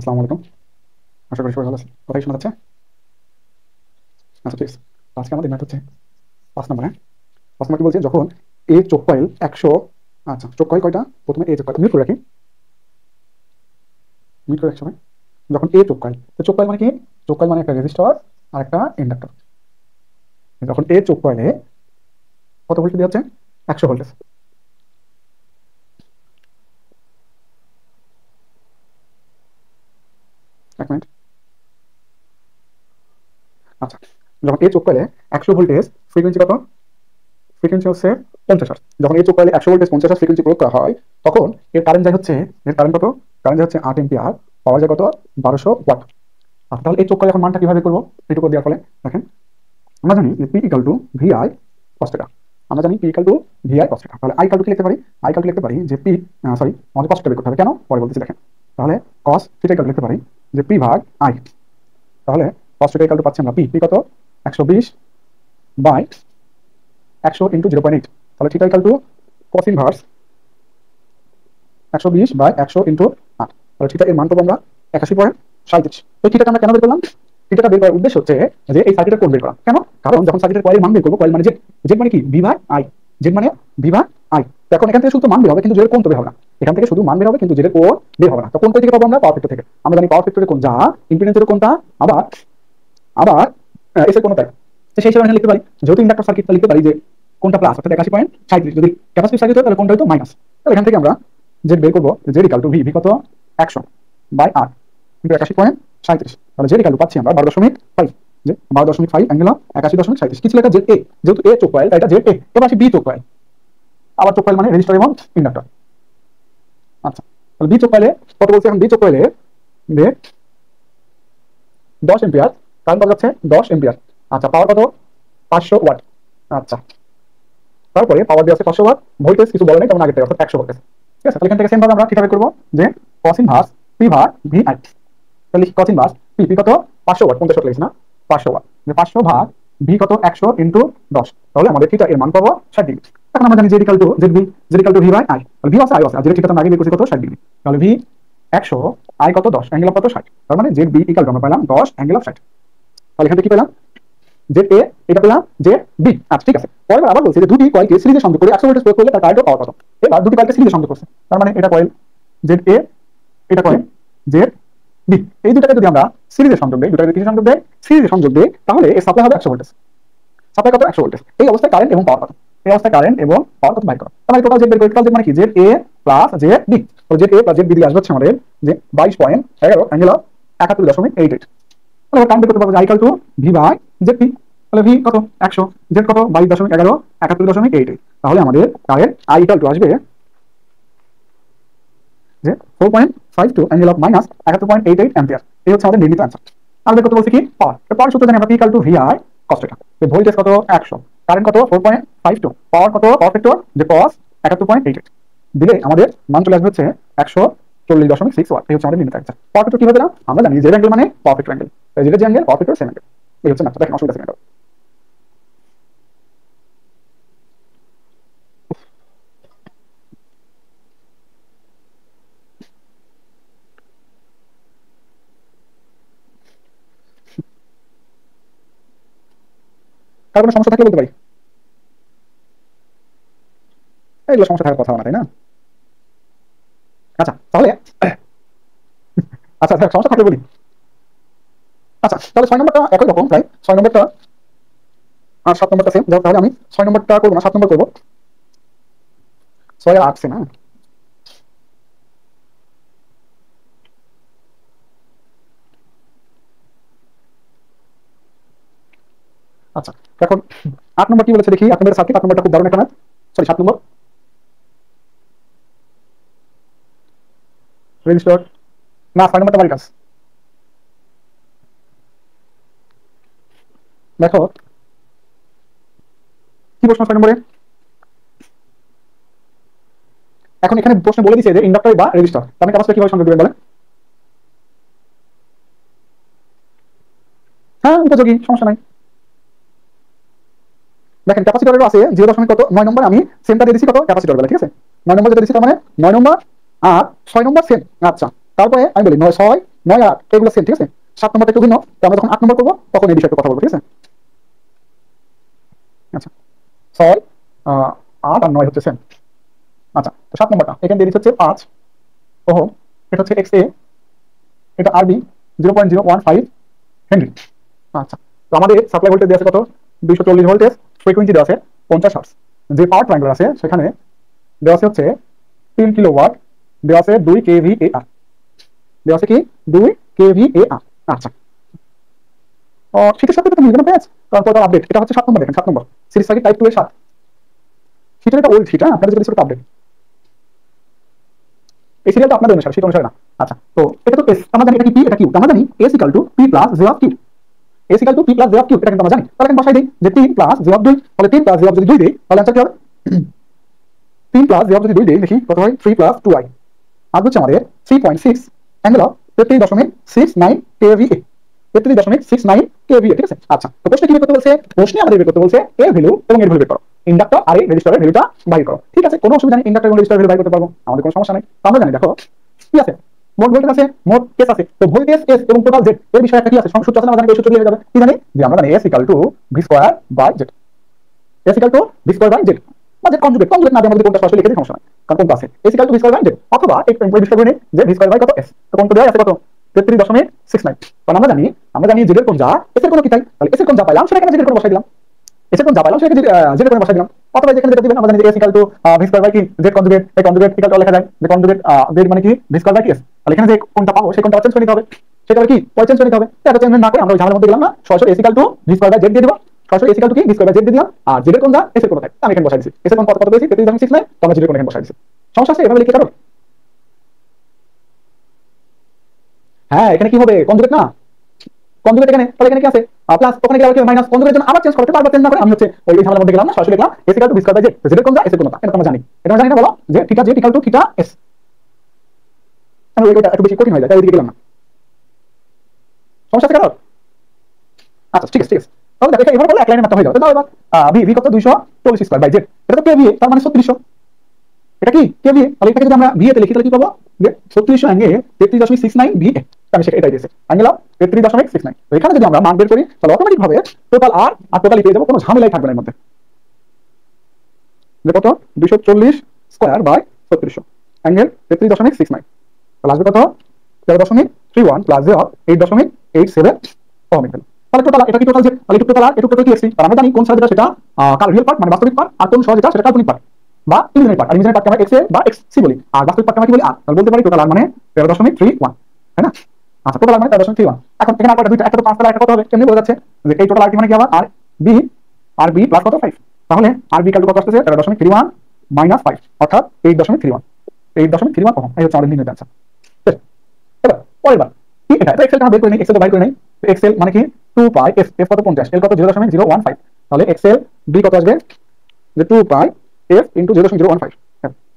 আসসালামু আলাইকুম। আশা করি সবাই ভালো আছেন। কথা কি শোনা যাচ্ছে? আচ্ছা, ঠিক আছে। তো আজকে আমাদের ম্যাথ হচ্ছে ৫ নম্বর, হ্যাঁ? ৫ নম্বর কি বলছে? যখন A চোক কয়েল ১০০, আচ্ছা চোক কয়েল কয়টা? প্রথমে A চোক কয়েল মিউট করে রাখি, মিউট করে রাখি সবাই। যখন A চোক কয়েল, তো চোক কয়েল মানে কি? চোক কয়েল মানে একটা রেজিস্টর আর একটা ইন্ডাক্টর। যখন A চোক কয়েলে কত ভোল্টেজ দেওয়া হচ্ছে? ১০০ ভোল্টেজ। ১ মিনিট। আচ্ছা, যখন A চোক কয়েলে ১০০ ভোল্টেজ, ফ্রিকোয়েন্সি কত? ফ্রিকোয়েন্সি হচ্ছে 50 হার্টজ। যখন এই চোক কয়েলে ১০০ ভোল্টেজ 50 হার্টজ ফ্রিকোয়েন্সি প্রয়োগ করা হয়, তখন এর কারেন্ট যায় হচ্ছে, এর কারেন্ট কত? কারেন্ট যায় হচ্ছে 8 এম্পিয়ার, পাওয়ার যায় কত? 1200 ওয়াট। আচ্ছা, তাহলে এই চোক কয়েলে এখন মানটা কিভাবে করবো? এইটুকু দেওয়ার ফলে দেখেন, আমরা জানি যে P equal to VI cos theta. আমরা জানি P equal to VI cos theta. তাহলে আই ইকাল টু কি লিখতে পারি? আই ইকাল টু লিখতে পারি যে পি, সরি, আমাদের কস থিটা বের করতে হবে। কেন? পরে বলতেছি, দেখেন। তাহলে কস থিটা ইকাল টু লিখতে পারি যে পি ভাগ আই। তাহলে কস থিটা ইকাল টু পাচ্ছি আমরা পি, পি কত? 120 বাই 100 ইন্টু 0.8। তাহলে theta equal to cos inverse 120 by 100 into 8। তাহলে থিটা এর মান পাবো আমরা 81.37। তো থিটাটা আমরা কেন বের করলাম? থিটাটা বের করার উদ্দেশ্য হচ্ছে যে এই সার্কিটের কোণ বের করা। কেন? কারণ যখন সার্কিটের কয়েলের মান বের করবো, কয়েল মানে জেড, জেড মানে কি? V by I. জেড মানে ভি বাই আই। তো এখন এখান থেকে শুধু মান বের হবে, কিন্তু জেড কোণ তো বের হবে না। এখান থেকে শুধু মান বের হবে, কিন্তু জেড কোণ বের হবে না। তো কোণ কই থেকে পাবো আমরা? পাওয়ার ফ্যাক্টর থেকে। আমরা জানি পাওয়ার ফ্যাক্টরের কোণ যা, ইম্পিডেন্সের কোণটা আবার আবার এসের কোণ তাই। তো সেই হিসেবে আমরা লিখতে পারি, যেহেতু ইন্ডাক্টর সার্কিটটা লিখতে পারি যে কোণটা প্লাস, অর্থাৎ 81.37। যদি ক্যাপাসিটিভ সার্কিট হয় তাহলে কোণটা হয়তো মাইনাস। তাহলে এখান থেকে আমরা জেড বের করবো, Z equal to V, V কত? 100 বাই আর ইন্টু 81.37। তাহলে জেড ইকাল টু পাচ্ছি আমরা 12.5, যে 12.5 অ্যাঙ্গেল 81.37। কি ছিল এটা? জেড এ। যেহেতু এ চোক কয়েল, তাই এটা জেড এ। এবার আসি বি চোক কয়েল। আবার চোক কয়েল মানে রেজিস্টার এবং ইন্ডাক্টর। আচ্ছা, তাহলে বি চোক কয়েলে কত বলছে? এখন বি চোক কয়েলে যে 10 এম্পিয়ার কারেন্ট পাওয়া যাচ্ছে, 10 এম্পিয়ার। আচ্ছা, পাওয়ার কত? 500 ওয়াট। আচ্ছা, তারপরে পাওয়ার দেওয়া আছে 500 ওয়াট, ভোল্টেজ কিছু বলে নাই, তেমন আগের থেকে, অর্থাৎ 100 ভোল্টেজ। ঠিক আছে, তাহলে এখান থেকে সেম ভাবে আমরা কিভাবে করবো? যে কস ইনভার্স পি ভাগ ভি আই। তাহলে কস ইনভার্স পি, পি কত? 500 ওয়াট, 50 ওয়াট লিখছি না, 500 ওয়াট। যে 500 ভাগ ভি কত? 100 ইন্টু 10। তাহলে আমাদের থিটা এর মান পাবো 60 ডিগ্রি। এখন আমরা জানি Z equal to Z B, Z equal to V by I. তাহলে ভি আছে আই আছে, আর জেড থিটা আমরা আগে বের করছি কত? 60 ডিগ্রি। তাহলে ভি 100, আই কত? 10, অ্যাঙ্গেল অফ কত? 60। তার মানে জেড বি ইকাল টু আমরা পেলাম 10 অ্যাঙ্গেল অফ 60। তাহলে এখান থেকে কি পেলাম? জেড এ, এটা পেলাম জেড বি। আচ্ছা, ঠিক আছে। পরের আবার বলছি যে দুটি কয়েলকে সিরিজে সংযোগ করে 100 ভোল্টেজ প্রয়োগ করলে তার কারেন্ট পাওয়ার কত? এবার দুটি কয়েলকে সিরিজে সংযোগ করছে, তার মানে এটা কয়েল জেড এ, এটা কয়েল জেড বি। এই দুটাকে যদি আমরা সিরিজে সংযোগ দেই, দুটাকে কিসে সংযোগ দেই? সিরিজে সংযোগ দেই, তাহলে এর সাপ্লাই হবে 100 ভোল্টেজ। সাপ্লাই কত? 100 ভোল্টেজ। এই অবস্থায় কারেন্ট এবং পাওয়ার কত? এই অবস্থায় কারেন্ট এবং পাওয়ার কত বাইর করো। তাহলে টোটাল জেড বের করি। টোটাল জেড মানে কি? জেড এ প্লাস জেড বি। তো জেড এ প্লাস জেড বি দিয়ে আসবে হচ্ছে আমাদের যে 22.11 অ্যাঙ্গেল অফ 71.88। তাহলে কারেন্ট বের করতে পারবো যে I equal to V by Z P. তাহলে ভি কত? 100, জেড কত? 22.11 71.88। তাহলে আমাদের কারেন্ট আই ইকুয়াল টু আসবে যে 4.52 অ্যাঙ্গেল অফ মাইনাস 71.88 অ্যাম্পিয়ার। এই হচ্ছে আমাদের নির্ণীত অ্যান্সার। আর বের করতে বলছি কি? পাওয়ার। পাওয়ার সূত্র জানি আমরা, P equal to V I cos theta. Voltage কত? 100, কারেন্ট কত? 4.52, পাওয়ার কত? পাওয়ার ফ্যাক্টর যে কস 71.88 দিলে আমাদের মান চলে আসবে হচ্ছে 140.6 ওয়াট। এই হচ্ছে আমাদের নির্ণীত অ্যান্সার। পাওয়ার ফ্যাক্টর কিভাবে পেলাম? আমরা জানি জেড অ্যাঙ্গেল মানে পাওয়ার ফ্যাক্টর অ্যাঙ্গেল, জেড যে angle, power factor same angle. এই হচ্ছে ম্যাথটা। দেখেন, অসুবিধা নেই। কার কোনো সমস্যা থাকলে বলতে পারি। এগুলো সমস্যা থাকার কথা না, তাই না? আচ্ছা, তাহলে আচ্ছা, সমস্যা থাকলে বলি। আচ্ছা, তাহলে 6 নম্বরটা একই রকম প্রায়। 6 নম্বরটা আর 7 নম্বরটা সেম। তাহলে আমি 6 নম্বরটা করবো না, 7 নম্বর করবো। 6 আর 8 সেম, হ্যাঁ। আচ্ছা, এখন 8 নম্বর কি বলেছে দেখি। 8 নম্বরের সার্কিট। 8 নম্বরটা খুব দারুণ একটা ম্যাথ। সরি, 7 নম্বর রেজিস্টার, না 6 নম্বরটা বাড়ির কাজ। দেখো কি প্রশ্ন 6 নম্বরে। এখন এখানে প্রশ্ন বলে দিছে যে ইন্ডাক্টর বা রেজিস্টার, তাহলে ক্যাপাসিটর কিভাবে সংযোগ দিবেন বলেন? হ্যাঁ, উপযোগী, সমস্যা নাই। দেখেন, ক্যাপাসিটরের আছে 0 কত 9 নম্বর। আমি সেমটা দিয়ে দিচ্ছি কত? ক্যাপাসিটর বেলা, ঠিক আছে। 9 নম্বর যেটা দিচ্ছি, তার মানে 9 নম্বর আর 6 নম্বর সেম। আচ্ছা, তারপরে আমি বলি 9, 6 9 আর 8 এগুলো সেম, ঠিক আছে। 7 নম্বরটা একটু ভিন্ন, তো আমরা যখন 8 নম্বর করবো তখন এই বিষয়ে কথা বলবো, ঠিক আছে। আচ্ছা 6 8 আর 9 হচ্ছে সেম। আচ্ছা তো 7 নম্বরটা এখানে দিয়ে দিচ্ছে হচ্ছে 5 ওহম, এটা হচ্ছে এক্স এ, এটা আরবি 0.015 হেনরি। আচ্ছা তো আমাদের সাপ্লাই ভোল্টেজ দেওয়া আছে কত, 240 ভোল্টেজ, ফ্রিকোয়েন্সি দেওয়া আছে 50 হার্টজ। যে পাওয়ার ট্রায়াঙ্গেল আছে সেখানে দেওয়া আছে হচ্ছে 3 কিলোওয়াট, দেওয়া আছে 2 কেভিএআর, দেওয়া আছে কি 2 কেভিএআর। আচ্ছা শীতের সাথে তো মিলবে না প্যাচ, কারণ পরে আপডেট, এটা হচ্ছে 7 নম্বর, দেখেন 7 নম্বর সিরিজ সার্কিট টাইপ 2 এর 7, শীতের এটা ওল্ড শীট, হ্যাঁ আপনাদের যদি আপডেট, এই সিরিয়ালটা আপনাদের অনুসারে শীত অনুসারে না। আচ্ছা তো এটা তো এস, আমরা জানি এটা কি পি, এটা কিউ, আমরা জানি S equal to P plus J of Q, S equal to P plus J of Q, এটা কিন্তু আমরা জানি। তাহলে আমি বসাই দিই যে 3 প্লাস জে অফ 2, তাহলে 3 প্লাস জে অফ যদি 2 দেই তাহলে आंसर কি হবে, 3 প্লাস জে অফ যদি 2 দেই দেখি কত হয়, 3 প্লাস 2i, আর হচ্ছে আমাদের 3.6 অ্যাঙ্গেল অফ 33.69 কেভিএ, 33.69 কেভিএ, ঠিক আছে। আচ্ছা তো প্রশ্ন কি বের করতে বলছে, প্রশ্নে আমাদের বের করতে বলছে এর ভ্যালু এবং এর ভ্যালু বের করো, ইন্ডাক্টর আর এই রেজিস্টরের ভ্যালুটা বাইর করো, ঠিক আছে। কোনো অসুবিধা নেই, ইন্ডাক্টর এবং রেজিস্টরের ভ্যালু বাইর করতে পারবো, আমাদের কোনো সমস্যা নেই। তো আমরা জানি দেখো কি আছে, মোট ভোল্টেজ আছে, মোট কেস আছে, তো ভোল্টেজ এস এবং টোটাল জেড এর বিষয়ে একটা কি আছে সূত্র আছে না, আমরা জানি এই সূত্র দিয়ে যাবে, কি জানি যে আমরা জানি S equal to V square by Z, S equal to V square by Z, বা জেড কনজুগেট, কনজুগেট না দিয়ে আমরা কোনটা সরাসরি লিখে দিই সমস্যা নাই, কারণ কোনটা আছে S equal to V square by Z, অথবা এই বিষয় করে যে ভি স্কয়ার বাই কত এস, তো কোনটা দেওয়া আছে কত 33.69, কারণ আমরা জানি জেড এর কোন যা এস এর কোন কি তাই, তাহলে এস এর কোন যা পাইলাম সেটা এখানে জেড এর কোন বসাই দিলাম, এস এর কোন যা পাইলাম সেটা জেড এর কোন বসাই দিলাম, অথবা যেখানে যেটা দিবেন আমরা জানি S equal to V square by কি জেড কনজুগেট, এই কনজুগেট ইকুয়াল টু লেখা যায় যে কনজুগেট জেড মানে কি ভি স্কয়ার বাই কি এস, তাহলে এখানে যে কোনটা পাবো সেই কোনটা চেঞ্জ করে নিতে হবে, সেটা কি পরে চেঞ্জ করে নিতে হবে, এটা চেঞ্জ না করে আমরা ওই ঝামেলার মধ্যে গেলাম না, সরাসরি S equal to V square by Z দিয়ে দিব, সরাসরি এস ইকুয়াল টু কি ভি স্কয়ার বাই জেড দিয়ে দিলাম, আর জেড এর কোন যা এস এর কোন তাই আমি এখানে বসাই দিছি, এস এর কোন কত পেয়েছি 33.69, তো আমরা জেড এর কোন এখানে বসাই দিছি, সমস্যা আছে এভাবে লিখে কারো। হ্যাঁ এখানে কি হবে কনজুগেট না, কনজুগেট এখানে, তাহলে এখানে কি আছে প্লাস, ওখানে গেলে আবার কি মাইনাস, কনজুগেটের জন্য আবার চেঞ্জ করতে বারবার চেঞ্জ না করে আমি হচ্ছে ওই ঝামেলার মধ্যে গেলাম না, সরাসরি লিখলাম S equal to V square by Z, Z এর কোন যা এস এর কোন তা, এটা আমরা জানি, এটা আমরা জানি না বলো যে theta Z equal to theta S, আমি ওইটা একটু বেশি কঠিন হয়ে যায় তাই ওইদিকে গেলাম না, সমস্যা আছে কারো। আচ্ছা ঠিক আছে ঠিক আছে, তাহলে দেখো এভাবে বলে এক লাইনে মাত্রা হয়ে যাবে, তাহলে এবার ভি ভি কত 240 স্কয়ার বাই জেড, এটা তো কেভিএ তার মানে 3600, এটা কি কেভিএ, তাহলে এটাকে যদি আমরা ভিএ তে লিখি তাহলে কি পাবো যে 3600 অ্যাঙ্গেল 33.69 ভিএ, আমি সেটা এটাই দিয়েছে অ্যাঙ্গেল অফ 33.69, তো এখানে যদি আমরা মান বের করি তাহলে অটোমেটিক ভাবে টোটাল আর আর টোটালি পেয়ে যাবো, কোনো ঝামেলাই থাকবে না এর মধ্যে, যে কত 240 স্কয়ার বাই 3600 অ্যাঙ্গেল 33.69, তাহলে আসবে কত 13.31 প্লাস 8.87 ওহম এর, তাহলে টোটাল এটা কি টোটাল জেড, তাহলে টোটাল আর এটুকু টোটাল কি এসছি, তাহলে আমরা জানি কোন সাইড যেটা সেটা কার রিয়েল পার্ট মানে বাস্তবিক পার্ট, আর কোন সহজ যেটা সেটা কাল্পনিক পার্ট বা ইমাজিনারি পার্ট, আর ইমাজিনারি পার্টকে আমরা এক্স এ বা এক্স সি বলি, আর বাস্তবিক পার্টকে আমরা কি বলি আর, তাহলে বলতে পারি টোটাল আর মানে 13.31, তাই না। আচ্ছা টোটাল আর মানে 13.31, এখন এখানে আর দুইটা, একটা তো 5 তাহলে একটা কত হবে কেমনে বোঝা যাচ্ছে যে এই টোটাল আর কি মানে কি আবার আর বি প্লাস কত 5, তাহলে আর বি ইকুয়াল টু কত আসছে 13.31 মাইনাস 5 অর্থাৎ 8.31 ওহম, এই হচ্ছে আমাদের নির্ণয় आंसर। এবার পরের বার কি এটা, এক্সেল টা বের করে নেই, এক্সেল তো বাইর করে নেই, এক্সেল মানে কি 2 পাই এফ, এফ কত 50, এল কত 0.015, তাহলে এক্সেল বি কত আসবে যে 2 পাই এফ ইনটু 0.015,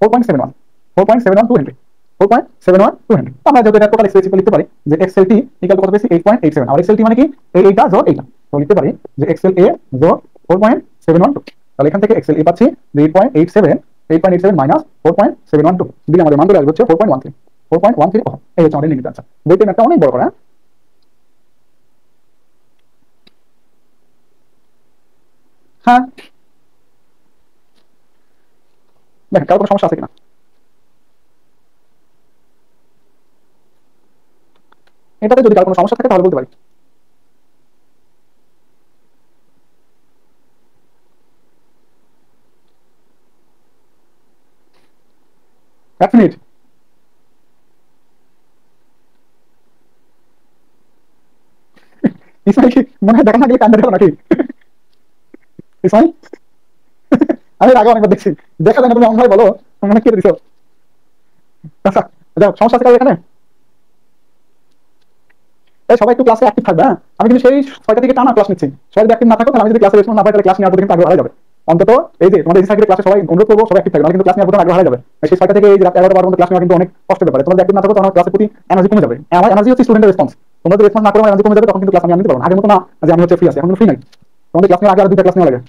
4.71 4.712 হেনরি, 4.712 হেনরি, আমরা যেহেতু এটা টোটাল এক্সপ্রেসিভ লিখতে পারি যে এক্সেল টি ইকুয়াল কত পেয়েছি 8.87, আর এক্সেল টি মানে কি এইটা যোগ এইটা, তো লিখতে পারি যে এক্সেল এ যোগ 4.712, তাহলে এখান থেকে এক্সেল এ পাচ্ছি 8.87 মাইনাস 4.712 দিলে আমাদের মান ধরে আসবে হচ্ছে 4.13 ওহম, এই হচ্ছে আমাদের নির্ণয় आंसर। বইতে ম্যাথটা অনেক বড় করে, হ্যাঁ দেখেন কারো কোনো সমস্যা আছে কিনা, এটাতে যদি কারো কোনো সমস্যা থাকে তাহলে বলতে পারি। এক মিনিট, ইসমাইল কি মনে হয় দেখা না গেলে কান্দা গেল নাকি, ইসমাইল আমি এর আগে অনেকবার দেখছি, দেখা যায় না তুমি অন্য বলো মনে কি দিছো, আচ্ছা যাও সমস্যা আছে কারো এখানে, এই সবাই একটু ক্লাসে অ্যাক্টিভ থাকবে, হ্যাঁ আমি কিন্তু সেই 6টা থেকে টানা ক্লাস নিচ্ছি, সবাই যদি অ্যাক্টিভ না থাকো তাহলে আমি যদি ক্লাসে রেসপন্স না পাই তাহলে ক্লাস নেওয়ার পর কিন্তু আগ্রহ হারিয়ে যাবে, অন্তত এই যে তোমাদের এই সাইকেলের ক্লাসে সবাই অনুরোধ করবো সবাই অ্যাক্টিভ থাকবে, কিন্তু ক্লাস নেওয়ার পর আগ্রহ হারিয়ে যাবে, সেই 6টা থেকে এই যে রাত 11টা 12টা ক্লাস নেওয়া কিন্তু অনেক কষ্টের ব্যাপার, তোমরা অ্যাক্টিভ না থাকো তখন ক্লাসের প্রতি এনার্জি কমে যাবে, আমার এনার্জি হচ্ছে স্টুডেন্টের রেসপন্স, তোমরা যদি রেসপন্স না করো এনার্জি কমে যাবে, তখন কিন্তু ক্লাস আমি নিতে পারবো না, আগের মতো না যে আমি হচ্ছে ফ্রি আছি, এখন ফ্রি নাই, তোমাদের ক্লাস নেওয়ার আগে আর দুইটা ক্লাস নেওয়া লাগে,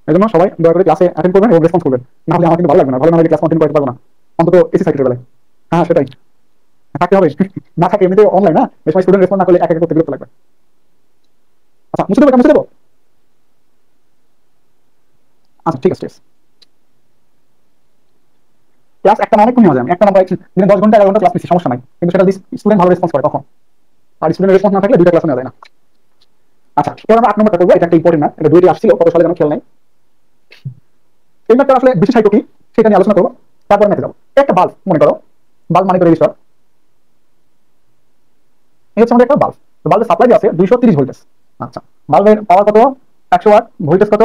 এজন্য সবাই দয়া করে ক্লাসে অ্যাটেন্ড করবেন এবং রেসপন্স করবেন, না হলে আমার কিন্তু ভালো লাগবে না, ভালো না হলে ক্লাস কন্টিনিউ করতে পারবো না, অন্তত এসি সাইকেলের বেলায়, হ্যাঁ সেটাই। থাকতে হবে না থাকে এমনিতে অনলাইন না এই সময় স্টুডেন্ট রেসপন্ড না করলে এক এক করতে বিরক্ত লাগবে। আচ্ছা মুছে দেবো, মুছে দেবো। আচ্ছা ঠিক আছে, ঠিক আছে। ক্লাস একটা অনেক কমে যায়, একটা নাম্বার দিনে 10 ঘন্টা 11 ঘন্টা ক্লাস নিচ্ছি, সমস্যা নাই, কিন্তু সেটা স্টুডেন্ট ভালো রেসপন্স করে তখন, আর স্টুডেন্ট রেসপন্স না থাকলে দুইটা ক্লাস নেওয়া যায় না। আচ্ছা এবার আমরা 8 নম্বরটা করবো, এটা একটা ইম্পর্টেন্ট ম্যাথ, এটা দুইটি আসছিল কত সালে যেন খেয়াল নাই। এই ম্যাথটা আসলে বিশেষায়িত কি সেটা নিয়ে আলোচনা করবো, তারপরে ম্যাথে যাবো। একটা বাল্ব মনে করো, বাল্ব মানে তো রেজিস্টার, এই হচ্ছে আমাদের একটা বাল্ব, তো বাল্বের সাপ্লাই আছে 230 ভোল্টেজ। আচ্ছা বাল্বের পাওয়ার কত 100 ওয়াট, ভোল্টেজ কত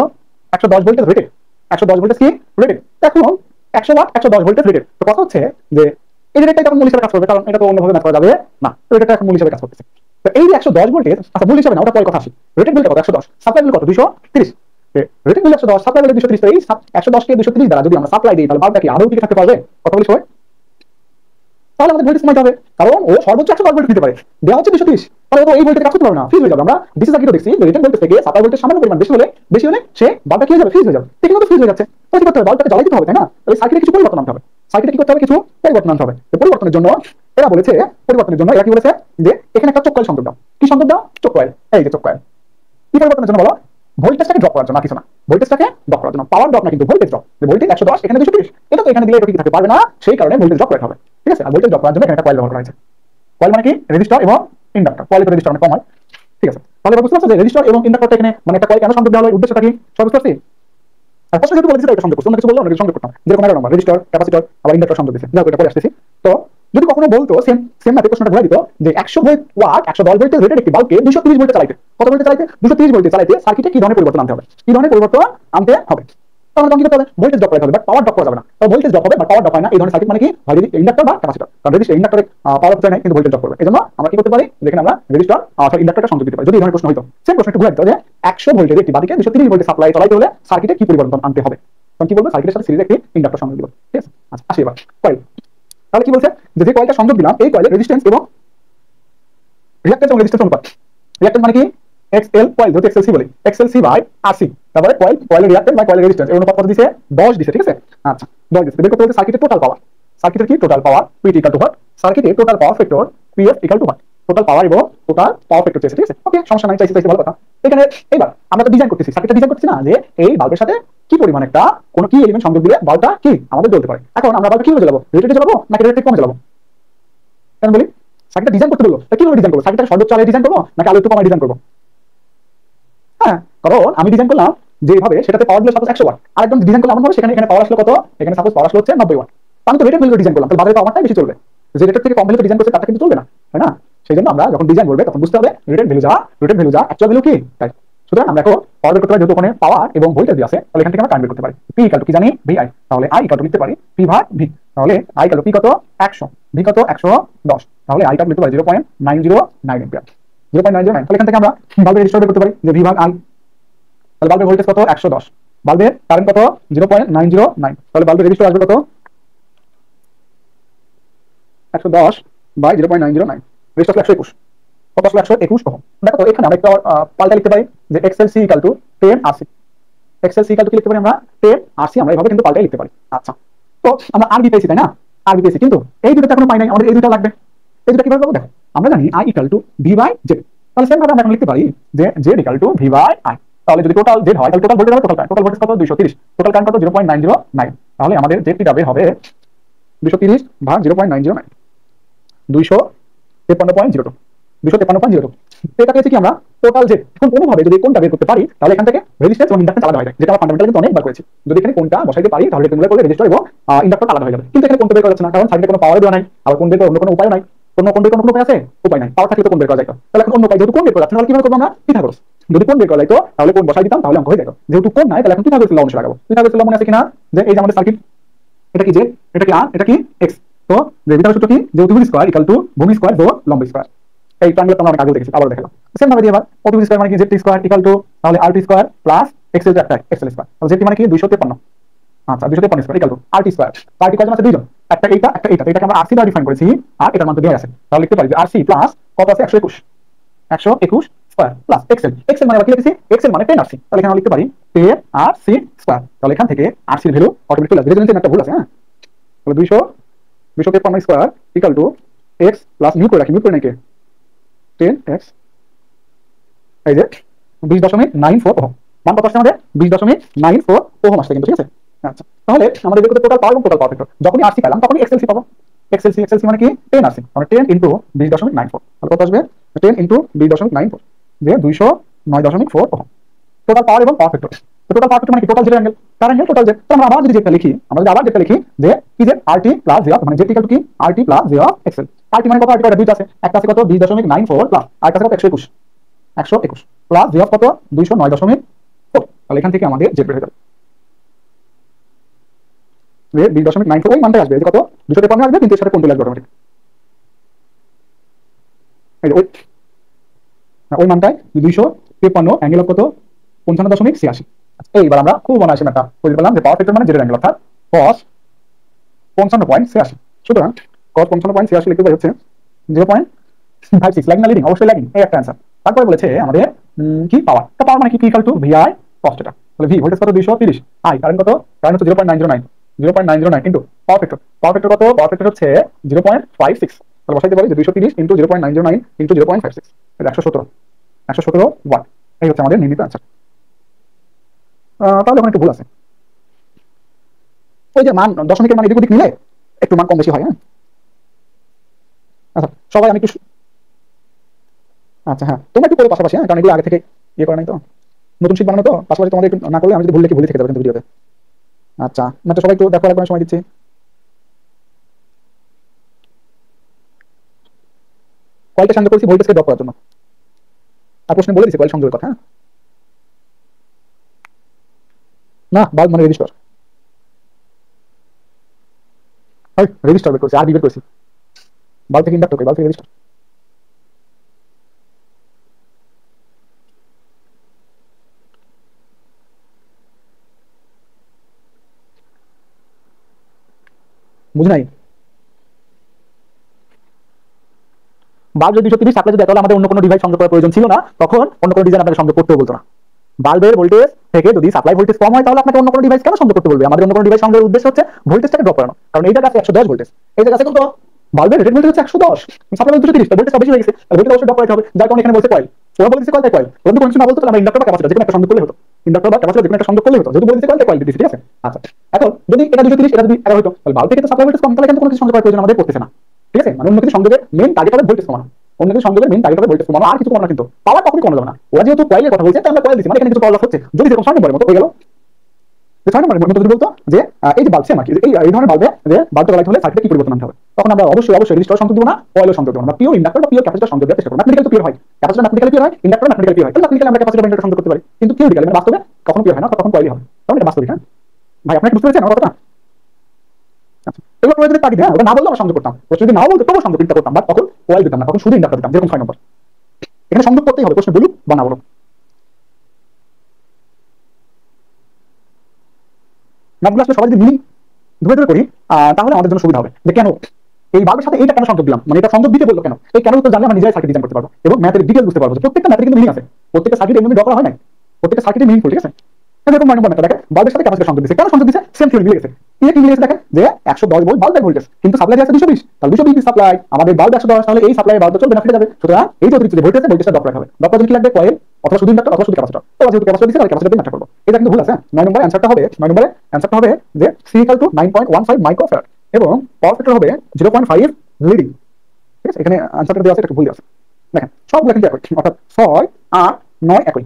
110 ভোল্টেজ রেটেড, 110 ভোল্টেজ কি রেটেড। এখন 100 ওয়াট 110 ভোল্টেজ রেটেড, তো কথা হচ্ছে যে এই রেটেডটা তখন মূল হিসেবে কাজ করবে, কারণ এটা তো অন্যভাবে ম্যাথ করা যাবে না, তো রেটেডটা এখন মূল হিসেবে কাজ করতেছে। তো এই যে 110 ভোল্টেজ, আচ্ছা মূল হিসেবে না, ওটা পরে কথা আসি। রেটেড বিলটা কত 110, সাপ্লাই বিল কত 230, রেটেড বিল 110, সাপ্লাই বিল 230, তো এই 110 কে 230 দ্বারা যদি আমরা সাপ্লাই দিই তাহলে বাল্বটা কি আদৌ টিকে থাকতে পারবে? কথা বলি সবাই। তাহলে আমাদের ভোল্টেজ কমাইতে হবে, কারণ ও সর্বোচ্চ 110 ভোল্ট দিতে পারে, দেওয়া হচ্ছে 230, তাহলে ও এই ভোল্টেজ কাজ করতে পারবে না, ফিউজ হয়ে যাবে। আমরা ডিসি সার্কিটে দেখছি রেটেড ভোল্টেজ থেকে সাপ্লাই ভোল্টেজ সামান্য পরিমাণ বেশি হলে সে বাল্বটা কি হয়ে যাবে, ফিউজ হয়ে যাবে। ঠিক মতো ফিউজ হয়ে যাচ্ছে, তো কি করতে হবে, বাল্বটাকে জ্বালাই দিতে হবে, তাই না? তাহলে সার্কিটে কিছু পরিবর্তন আনতে হবে, সার্কিটে কি করতে হবে, কিছু পরিবর্তন আনতে হবে। তো পরিবর্তনের জন্য এরা বলেছে, পরিবর্তনের জন্য এরা কি বলেছে যে এখানে একটা চোখ কয়েল সংযোগ দাও। কি সংযোগ দাও? চোখ কয়েল, এই যে চোখ কয়েল। কি পরিবর্তনের জন্য বলো? ভোল্টেজটাকে ড্রপ করার জন্য, কিছু না, ভোল্টেজটাকে ড্রপ করার জন্য। পাওয়ার ড্রপ না কিন্তু ভোল্টেজ ড্রপ, যে ভোল্টেজ 110 এখানে 230, এটা তো এখানে দিলে এটা ঠিক থাকতে পারবে না, সেই কারণে ভোল্টেজ ড্রপ করতে হবে। ঠিক আছে, আর ভোল্টেজ ড্রপ করার জন্য এখানে একটা কয়েল ব্যবহার করা হয়েছে। কয়েল মানে কি রেজিস্টার এবং ইন্ডাক্টর, কয়েল রেজিস্টার অনেক কম হয়। ঠিক আছে, তাহলে বুঝতে পারছো যে রেজিস্টার এবং ইন্ডাক্টরটা এখানে মানে একটা কয়েল কেন সংযোগ দেওয়া হয়, উদ্দেশ্যটা কি সব বুঝতে পারছি। আর প্রশ্ন যেহেতু বলেছি এটা সংযোগ করছো, অন্য কিছু বললো অন্য কিছু সংযোগ করতাম, যেরকম 11 নম্বর রেজিস্টার ক্যাপাসিটর আবার ইন্ডাক্টর সংযোগ দিয়েছে, যাও এটা পরে আসতেছি। তো যদি কখনো বলতো সেম সেম ম্যাথে প্রশ্নটা ঘুরে দিত যে 100 ওয়াট 110 ভোল্টেজ রেটেড একটি বাল্বকে 230 ভোল্টে চালাইতে, কত ভোল্টে চালাইতে, 230 ভোল্টে চালাইতে সার্কিটে কি ধরনের পরিবর্তন আনতে হবে, কি ধরনের পরিবর্তন আনতে হবে। তখন কি করতে হবে, ভোল্টেজ ড্রপ করতে হবে, বাট পাওয়ার ড্রপ করা যাবে না। তো ভোল্টেজ ড্রপ হবে বাট পাওয়ার ড্রপ হয় না, এই ধরনের সার্কিট মানে কি হয় ইন্ডাক্টর বা ক্যাপাসিটর, কারণ রেজিস্টার ইন্ডাক্টরে পাওয়ার অপচয় নাই কিন্তু ভোল্টেজ ড্রপ করবে। এজন্য আমরা কি করতে পারি, যেখানে আমরা রেজিস্টার অথবা ইন্ডাক্টরটা সংযোগ দিতে পারি। যদি এই ধরনের প্রশ্ন হইতো সেম প্রশ্ন একটু ঘুরে দিত যে 100 ভোল্টের একটি বাতিকে 230 ভোল্টে সাপ্লাই চালাইতে হলে সার্কিটে কি পরিবর্তন আনতে হবে, তখন কি বলবো, সার্কিটের সাথে সিরিজে একটি ইন্ডাক্টর সংযোগ দিব। ঠিক আছে, আচ্ছা আসি এবার কয়েল। তাহলে কি বলছে যে কয়েলটা সংযোগ দিলাম, এই কয়েলের রেজিস্ট্যান্স এবং রিঅ্যাকট্যান্স এবং রেজিস্ট্যান্স অনুপাত। রিঅ্যাকট্যান্স মানে কি এক্সএল, কয়েল যেহেতু এক্সএলসি বলি, এক্সএলসি বাই আরসি, তারপরে কয়েলের রিঅ্যাকট্যান্স বাই কয়েলের রেজিস্ট্যান্স এর অনুপাত কত দিয়েছে 10 দিয়েছে। ঠিক আছে, আচ্ছা 10 দিয়েছে। বের করতে হচ্ছে সার্কিটের টোটাল পাওয়ার, সার্কিটের কি total power PT equal to what, সার্কিটের total power factor PF equal to what, total power এবং টোটাল পাওয়ার ফ্যাক্টর চেয়েছে। ঠিক আছে, ওকে সমস্যা নাই, চাইছি ভালো কথা। এখানে এবার আমরা তো ডিজাইন করতেছি, সার্কিটটা ডিজাইন করতেছি না, যে এই বাল্বের সাথে কি পরিমাণ একটা কোন কি এলিমেন্ট সংযোগ দিলে বাল্বটা কি আমাদের জ্বলতে পারে। এখন আমরা বাল্বটা কিভাবে জ্বালাবো, রেটেডে জ্বালাবো নাকি রেটেড কমে জ্বালাবো, কেন বলি সার্কিটটা ডিজাইন করতে বললো, কিভাবে ডিজাইন করবো, সার্কিটটা সর্বোচ্চ আলোয় ডিজাইন করবো নাকি আলো একটু কমায় ডিজাইন করবো। হ্যাঁ, কারণ আমি ডিজাইন করলাম যেভাবে সেটাতে পাওয়ার দিল সাপোজ 100 ওয়াট, আর একদম ডিজাইন করলাম এমনভাবে সেখানে এখানে পাওয়ার আসলো কত, এখানে সাপোজ পাওয়ার আসলো হচ্ছে 90 ওয়াট, আমি তো রেটেড ভ্যালু ডিজাইন করলাম, তাহলে বাজারে পাওয়ারটাই বেশি চলবে। যে রেটেড থেকে কম ভ্যালুতে ডিজাইন করছে তারটা কিন্তু চলবে না, তাই না? সেই জন্য আমরা যখন ডিজাইন করবে তখন বুঝতে হবে রেটেড ভ্যালু যা অ্যাকচুয়াল ভ্যালু কি, তাই। সুতরাং আমরা এখন পাওয়ার বের করতে পারি, যেহেতু ওখানে পাওয়ার এবং ভোল্টেজ আছে তাহলে এখান থেকে আমরা কারেন্ট বের করতে পারি। পি ইকুয়াল টু কি জানি, ভিআই, তাহলে আই ইকুয়াল টু লিখতে পারি পি ভাগ ভি, তাহলে আই ইকুয়াল টু পি কত 100, ভি কত 110, তাহলে আই ইকুয়াল লিখতে পারি 0.909 এম্পিয়ার, 0.909। তাহলে এখান থেকে আমরা বাল্বের রেজিস্টার বের করতে পারি যে ভি ভাগ আই, তাহলে বাল্বের ভোল্টেজ কত 110, বাল্বের কারেন্ট কত 0.909, তাহলে বাল্বের রেজিস্টার আসবে কত 110 বাই 0.909, রেজিস্টার 121, কত আসলে 121 ওহম। দেখো তো এখানে আমরা একটা পাল্টা লিখতে পারি যে XLC equal to 10 RC, XLC equal to কি লিখতে পারি আমরা 10 আরসি, আমরা এইভাবে কিন্তু পাল্টাই লিখতে পারি। আচ্ছা তো আমরা আরবি পেয়েছি, তাই না? আরবি পেয়েছি, কিন্তু এই দুটো এখনো পাই নাই, আমাদের এই দুটো লাগবে। এই দুটো কিভাবে পাবো, দেখো আমরা জানি I equal to V by Z, তাহলে সেম ভাবে আমরা এখন লিখতে পারি যে Z equal to V by I. তাহলে যদি টোটাল জেড হয় তাহলে টোটাল ভোল্টেজ হবে, টোটাল ভোল্টেজ কত 230, টোটাল কারেন্ট কত 0.909, তাহলে আমাদের জেডটি যাবে হবে 230 ভাগ 0.909, 253.02, 253.02। এটা পেয়েছি কি আমরা টোটাল জেড। এখন কোনোভাবে যদি কোনটা বের করতে পারি তাহলে এখান থেকে রেজিস্ট্যান্স এবং ইন্ডাক্ট্যান্স আলাদা হয়ে যায়, যেটা আমরা ফান্ডামেন্টাল কিন্তু অনেকবার করেছি। যদি এখানে কোনটা বসাইতে পারি তাহলে রেক্টেঙ্গুলার করলে রেজিস্টার এবং ইন্ডাক্টর আলাদা হয়ে যাবে, কিন্তু এখানে কোনটা বের করা যাচ্ছে না, কারণ সাইডে কোনো পাওয়ার দেওয়া নাই, আবার কোন বের করার অন্য কোনো উপায় নাই, কোন উপায় আছে, উপায় নাই, পাওয়ার থাকলে তো কোন বের করা যায়। তাহলে এখন অন্য উপায়, যেহেতু কোন বের করা যাচ্ছে তাহলে কিভাবে করবো আমরা, পিথাগোরাস। যদি কোন বের করা যাইতো তাহলে কোন বসাই দিতাম, তাহলে অঙ্ক হয়ে যেত। যেহেতু কোন নাই তাহলে এখন পিথাগোরাস ল অনুসারে লাগাবো। পিথাগোরাস ল মনে আছে কিনা, যে এই যে আমাদের সার্কিট, এটা কি জেড, এটা কি আর, এটা কি এক্স, তো যে পিথাগোরাস সূত্র কি, যে অতিভুজ স্কয়ার ইকুয়াল টু ভূমি স্কয়ার যোগ লম্ব স্কয়ার। এই ট্রায়াঙ্গেল আমরা অনেক আগে দেখেছি, আবার দেখালাম। সেম ভাবে দিয়ে আবার অতিভুজ স্কয়ার মানে কি জেড স্কয়ার ইকুয়াল টু তাহলে R T square plus X এর একটা এক্স এল স্কয়ার, তাহলে জেড মানে কি 253, আচ্ছা 253 square equal to R T square. R T কয়জন আছে, দুইজন, একটা এইটা একটা এইটা, এটাকে আমরা আরসি দ্বারা ডিফাইন করেছি আর এটার মান তো দেয়া আছে, তাহলে লিখতে পারি যে আরসি প্লাস কত আছে 121 স্কয়ার প্লাস এক্সএল, এক্সএল মানে কি লিখেছি, এক্সএল মানে 10 আরসি, তাহলে এখানে লিখতে পারি 10 আরসি স্কয়ার। তাহলে এখান থেকে আরসি এর ভ্যালু অটোমেটিক্যালি চলে আসবে, রেজোনেন্সে একটা ভুল আছে। হ্যাঁ, তাহলে 253 square equal two x plus mute করে রাখি, মিউট করে নাকি 10x এই যে 20.94 ওহম, মান কত আসছে আমাদের 20.94 ওহম আসছে কিন্তু, ঠিক আছে। আচ্ছা তাহলে আমাদের বের করতে টোটাল পাওয়ার এবং টোটাল পাওয়ার ফ্যাক্টর, যখনই আরসি পেলাম তখনই এক্সএলসি পাবো। এক্সএলসি মানে কি 10 আরসি মানে 10 ইনটু 20.94, তাহলে কত আসবে 10 ইনটু 20.94 যে 209.4 ওহম টোটাল পাওয়ার এবং পাওয়ার ফ্যাক্টর। তো টোটাল পাওয়ার ফ্যাক্টর মানে কি টোটাল জেড অ্যাঙ্গেল, তার অ্যাঙ্গেল টোটাল জেড। তো আমরা আবার যদি যেটা লিখি, আমরা যদি আবার যেটা লিখি যে কি যে আরটি প্লাস জে অফ মানে জেড ইকুয়াল টু কি RT plus J of XL. RT মানে কত, আরটি কত দুইটা আছে, একটা আছে কত 20.94 প্লাস আরেকটা আছে কত 121 প্লাস জি অফ কত 209.4, তাহলে এখান থেকে আমাদের জেড বের হয়ে যাবে 20.94, ওই মানটাই আসবে কত 253 আসবে, কিন্তু এর সাথে কোণ তুলে আসবে অটোমেটিক, এই যে ওই মানটাই 253 অ্যাঙ্গেল অফ কত 55.86। এইবার আমরা খুব অনায়াসে ম্যাথটা বুঝতে পারলাম যে পাওয়ার ফ্যাক্টর মানে জেড অ্যাঙ্গেল অর্থাৎ cos 55.86। সুতরাং cos 55.86 লিখতে পারি হচ্ছে 0.56, ল্যাগিং না লিডিং, অবশ্যই ল্যাগিং, এই একটা অ্যান্সার। তারপরে বলেছে আমাদের কি পাওয়ার, তো পাওয়ার মানে কি ইকুয়াল টু ভিআই cos θ, তাহলে ভি ভোল্টেজ কত 230, আই কারেন্ট কত, কারেন্ট হচ্ছে 0.909 কিন্তু পাওয়ার ফ্যাক্টর, পাওয়ার ফ্যাক্টর কত, পাওয়ার ফ্যাক্টর হচ্ছে 0.56, তাহলে বসাইতে পারি যে 230 ইনটু 0.909 ইনটু 0.56 117 ওয়াট, এই হচ্ছে আমাদের নির্ণীত অ্যান্সার। তাহলে ওখানে একটু ভুল আছে, ওই যে মান দশমিকের মান এদিক ওদিক মিলে একটু মান কম বেশি হয়। হ্যাঁ আচ্ছা সবাই আমি একটু আচ্ছা হ্যাঁ তোমরা একটু করো পাশাপাশি, হ্যাঁ কারণ এগুলো আগে থেকে ইয়ে করা নাই তো, নতুন শীট বানানো তো, পাশাপাশি তোমাদের একটু না করলে আমি যদি ভুল লিখে ভুলে থেকে যাবো কিন্তু ভিডিওতে। আচ্ছা না তো সবাই একটু দেখো, একবার সময় দিচ্ছি। কয়েলটা সংযোগ করেছি ভোল্টেজকে ড্রপ করার জন্য, আর প্রশ্নে বলে দিচ্ছি কয়েল সংযোগের কথা। হ্যাঁ না বাল্ব মানে রেজিস্টার, রেজিস্টার বের করেছি আর বের করেছি, বাল্ব থেকে ইন্ডাক্টর, বাল্ব থেকে রেজিস্টার। বুঝি নাই, বাল্ব যদি 230 সাপ্লাই যদি তাহলে আমাদের অন্য কোনো ডিভাইস সংযোগ করার প্রয়োজন ছিল না, তখন অন্য কোনো ডিজাইন আপনাকে সংযোগ করতেও বলতো না। বাল্বের ভোল্টেজ থেকে যদি সাপ্লাই ভোল্টেজ কম হয় তাহলে আপনাকে অন্য কোনো ডিভাইস কেন সংযোগ করতে বলবে, আমাদের অন্য কোনো ডিভাইস সংযোগের উদ্দেশ্য হচ্ছে ভোল্টেজটাকে ড্রপ করানো, কারণ এই জায়গা আছে 110 ভোল্টেজ, এই জায়গা আছে কত বাল্বের রেটেড ভোল্টেজ হচ্ছে 110, সাপ্লাই ভোল্টেজ 230, ভোল্টেজ বেশি হয়ে গেছে, ভোল্টেজ অবশ্যই ড্রপ করতে হবে, যার কারণে এখানে বলছে কয়েল, ওরা বলেছে কয়েল তাই কয়েল, যদি কোনো কিছু না বলতো তাহলে আমরা ইন্ডাক্টর বা ক্যাপাসিটর যেকোনো একটা সংযোগ করলে হতো, ইন্ডাক্টর বা ক্যাপাসিটর যেকোনো একটা সংযোগ করলে হতো, যেহেতু বলেছে কয়েল তাই কয়েল দিতেছি, ঠিক আছে। আচ্ছা এখন যদি এটা 230 এটা যদি 11 হতো তাহলে বাল্ব থেকে তো সাপ্লাই ভোল্টেজ কম, তাহলে কেন কোনো কিছু সংযোগ করার প্রয়োজন আমাদের পড়তেছে না, ঠিক আছে। মানে অন্য কিছু সংযোগের মেইন টার্গেট হবে ভোল্টেজ কমানো, অন্য কিছু সংযোগের মেইন টার্গেট হবে ভোল্টেজ কমানো, আর কিছু কমানো, কিন্তু পাওয়ার কখনোই কমানো যাবে না। ওরা যেহেতু কয়েলের কথা বলছে তাই আমরা কয়েল দিচ্ছি, মানে এখানে কিছু পাওয়ার লস হচ্ছে, যদি সেরকম 6 নম্বরের মতো হয়ে গেল, যে 6 নম্বরের মতো যদি বলতো যে এই যে বাল্ব সেম আর কি, এই ধরনের বাল্বে যে বাল্বটা লাগাইতে হলে সার্কিটে কি পরিবর্তন আনতে হবে, তখন আমরা অবশ্যই রেজিস্টার সংযোগ দেব না, কয়েলও সংযোগ দেব না, আমরা পিওর ইন্ডাক্টর বা পিওর ক্যাপাসিটর সংযোগ দেওয়ার চেষ্টা করব। ম্যাথমেটিক্যালি তো পিওর হয়, ক্যাপাসিটর ম্যাথমেটিক্যালি পিওর হয়, ইন্ডাক্টর ম্যাথমেটিক্যালি পিওর হয়, ম্যাথমেটিক্যালি আমরা ক্যাপাসিটর ইন্ডাক্টর সংযোগ করতে পারি, কিন্তু থিওরিক্যালি মানে বাস্তবে কখনো পিওর হয় না, তখন কয়েলই হবে, তখন এটা বাস্তবিক। হ্যাঁ ভাই আপনারা কি বুঝতে পেরেছেন আমার কথাটা? আচ্ছা এগুলো প্রয়োজনে তাগিদ, হ্যাঁ ওটা না বললে আমরা সংযোগ করতাম, প্রশ্ন যদি নাও বলতো তবুও সংযোগ করতাম, বাট তখন কয়েল দিতাম না, তখন শুধু ইন্ডাক্টর দিতাম, যেরকম 6 নম্বর। এখানে সংযোগ করতেই হবে, প্রশ্ন বলুক বা না বলুক। ম্যাথগুলো আসলে সবাই যদি মিলিং ধরে ধরে করি তাহলে আমাদের জন্য সুবিধা হবে, যে কেন এই বাল্বের সাথে এইটা কেন সংযোগ দিলাম, মানে এটা সংযোগ দিতে বললো কেন, এই কেন তো জানলে আমরা নিজেরাই সার্কিট ডিজাইন করতে পারবো এবং ম্যাথের ডিটেইলস বুঝতে পারবো, যে প্রত্যেকটা ম্যাথের কিন্তু মিনিং আছে, প্রত্যেকটা সার্কিট এমনি ড্র করা হয় না, প্রত্যেকটা সার্কিটে মিনিংফুল, ঠিক আছে। এরকম 9 নম্বর ম্যাথটা দেখেন, বাল্বের সাথে ক্যাপাসিটর সংযোগ দিয়েছে, কেন সংযোগ দিয়েছে সেম থিওরি মিলে গেছে, কি মিলে গেছে দেখেন যে 110 ভোল্ট বাল্বের ভোল্টেজ, কিন্তু সাপ্লাই আছে 220, তাহলে 220 সাপ্লাই আমাদের বাল্ব 110, তাহলে এই সাপ্লাই বাল্ব চলবে না, ফেটে যাবে। সুতরাং এই যে অতিরিক্ত ভোল্টেজ ভোল্টেজটা ড্রপ রাখতে হবে, ড্রপ করার কি লাগবে কয়েল অথবা শুধু ইন্ডাক্টর অথবা শুধু ক্যাপাসিটর, তো যেহেতু ক্যাপাসিটর দিয়েছে তাহলে ক্যাপাসিটর দিয়ে ম্যাথটা করব, এটা কিন্তু ভুল আছে। 9 নম্বরে অ্যানসারটা হবে 9 নম্বরে অ্যানসারটা হবে যে C = 9.15 মাইক্রোফ্যারাড এবং পাওয়ার ফ্যাক্টর হবে 0.5 লিডিং, ঠিক আছে। এখানে অ্যানসারটা দেওয়া আছে একটু ভুল আছে, দেখেন সবগুলো কিন্তু একই, অর্থাৎ 6 8 9 একই,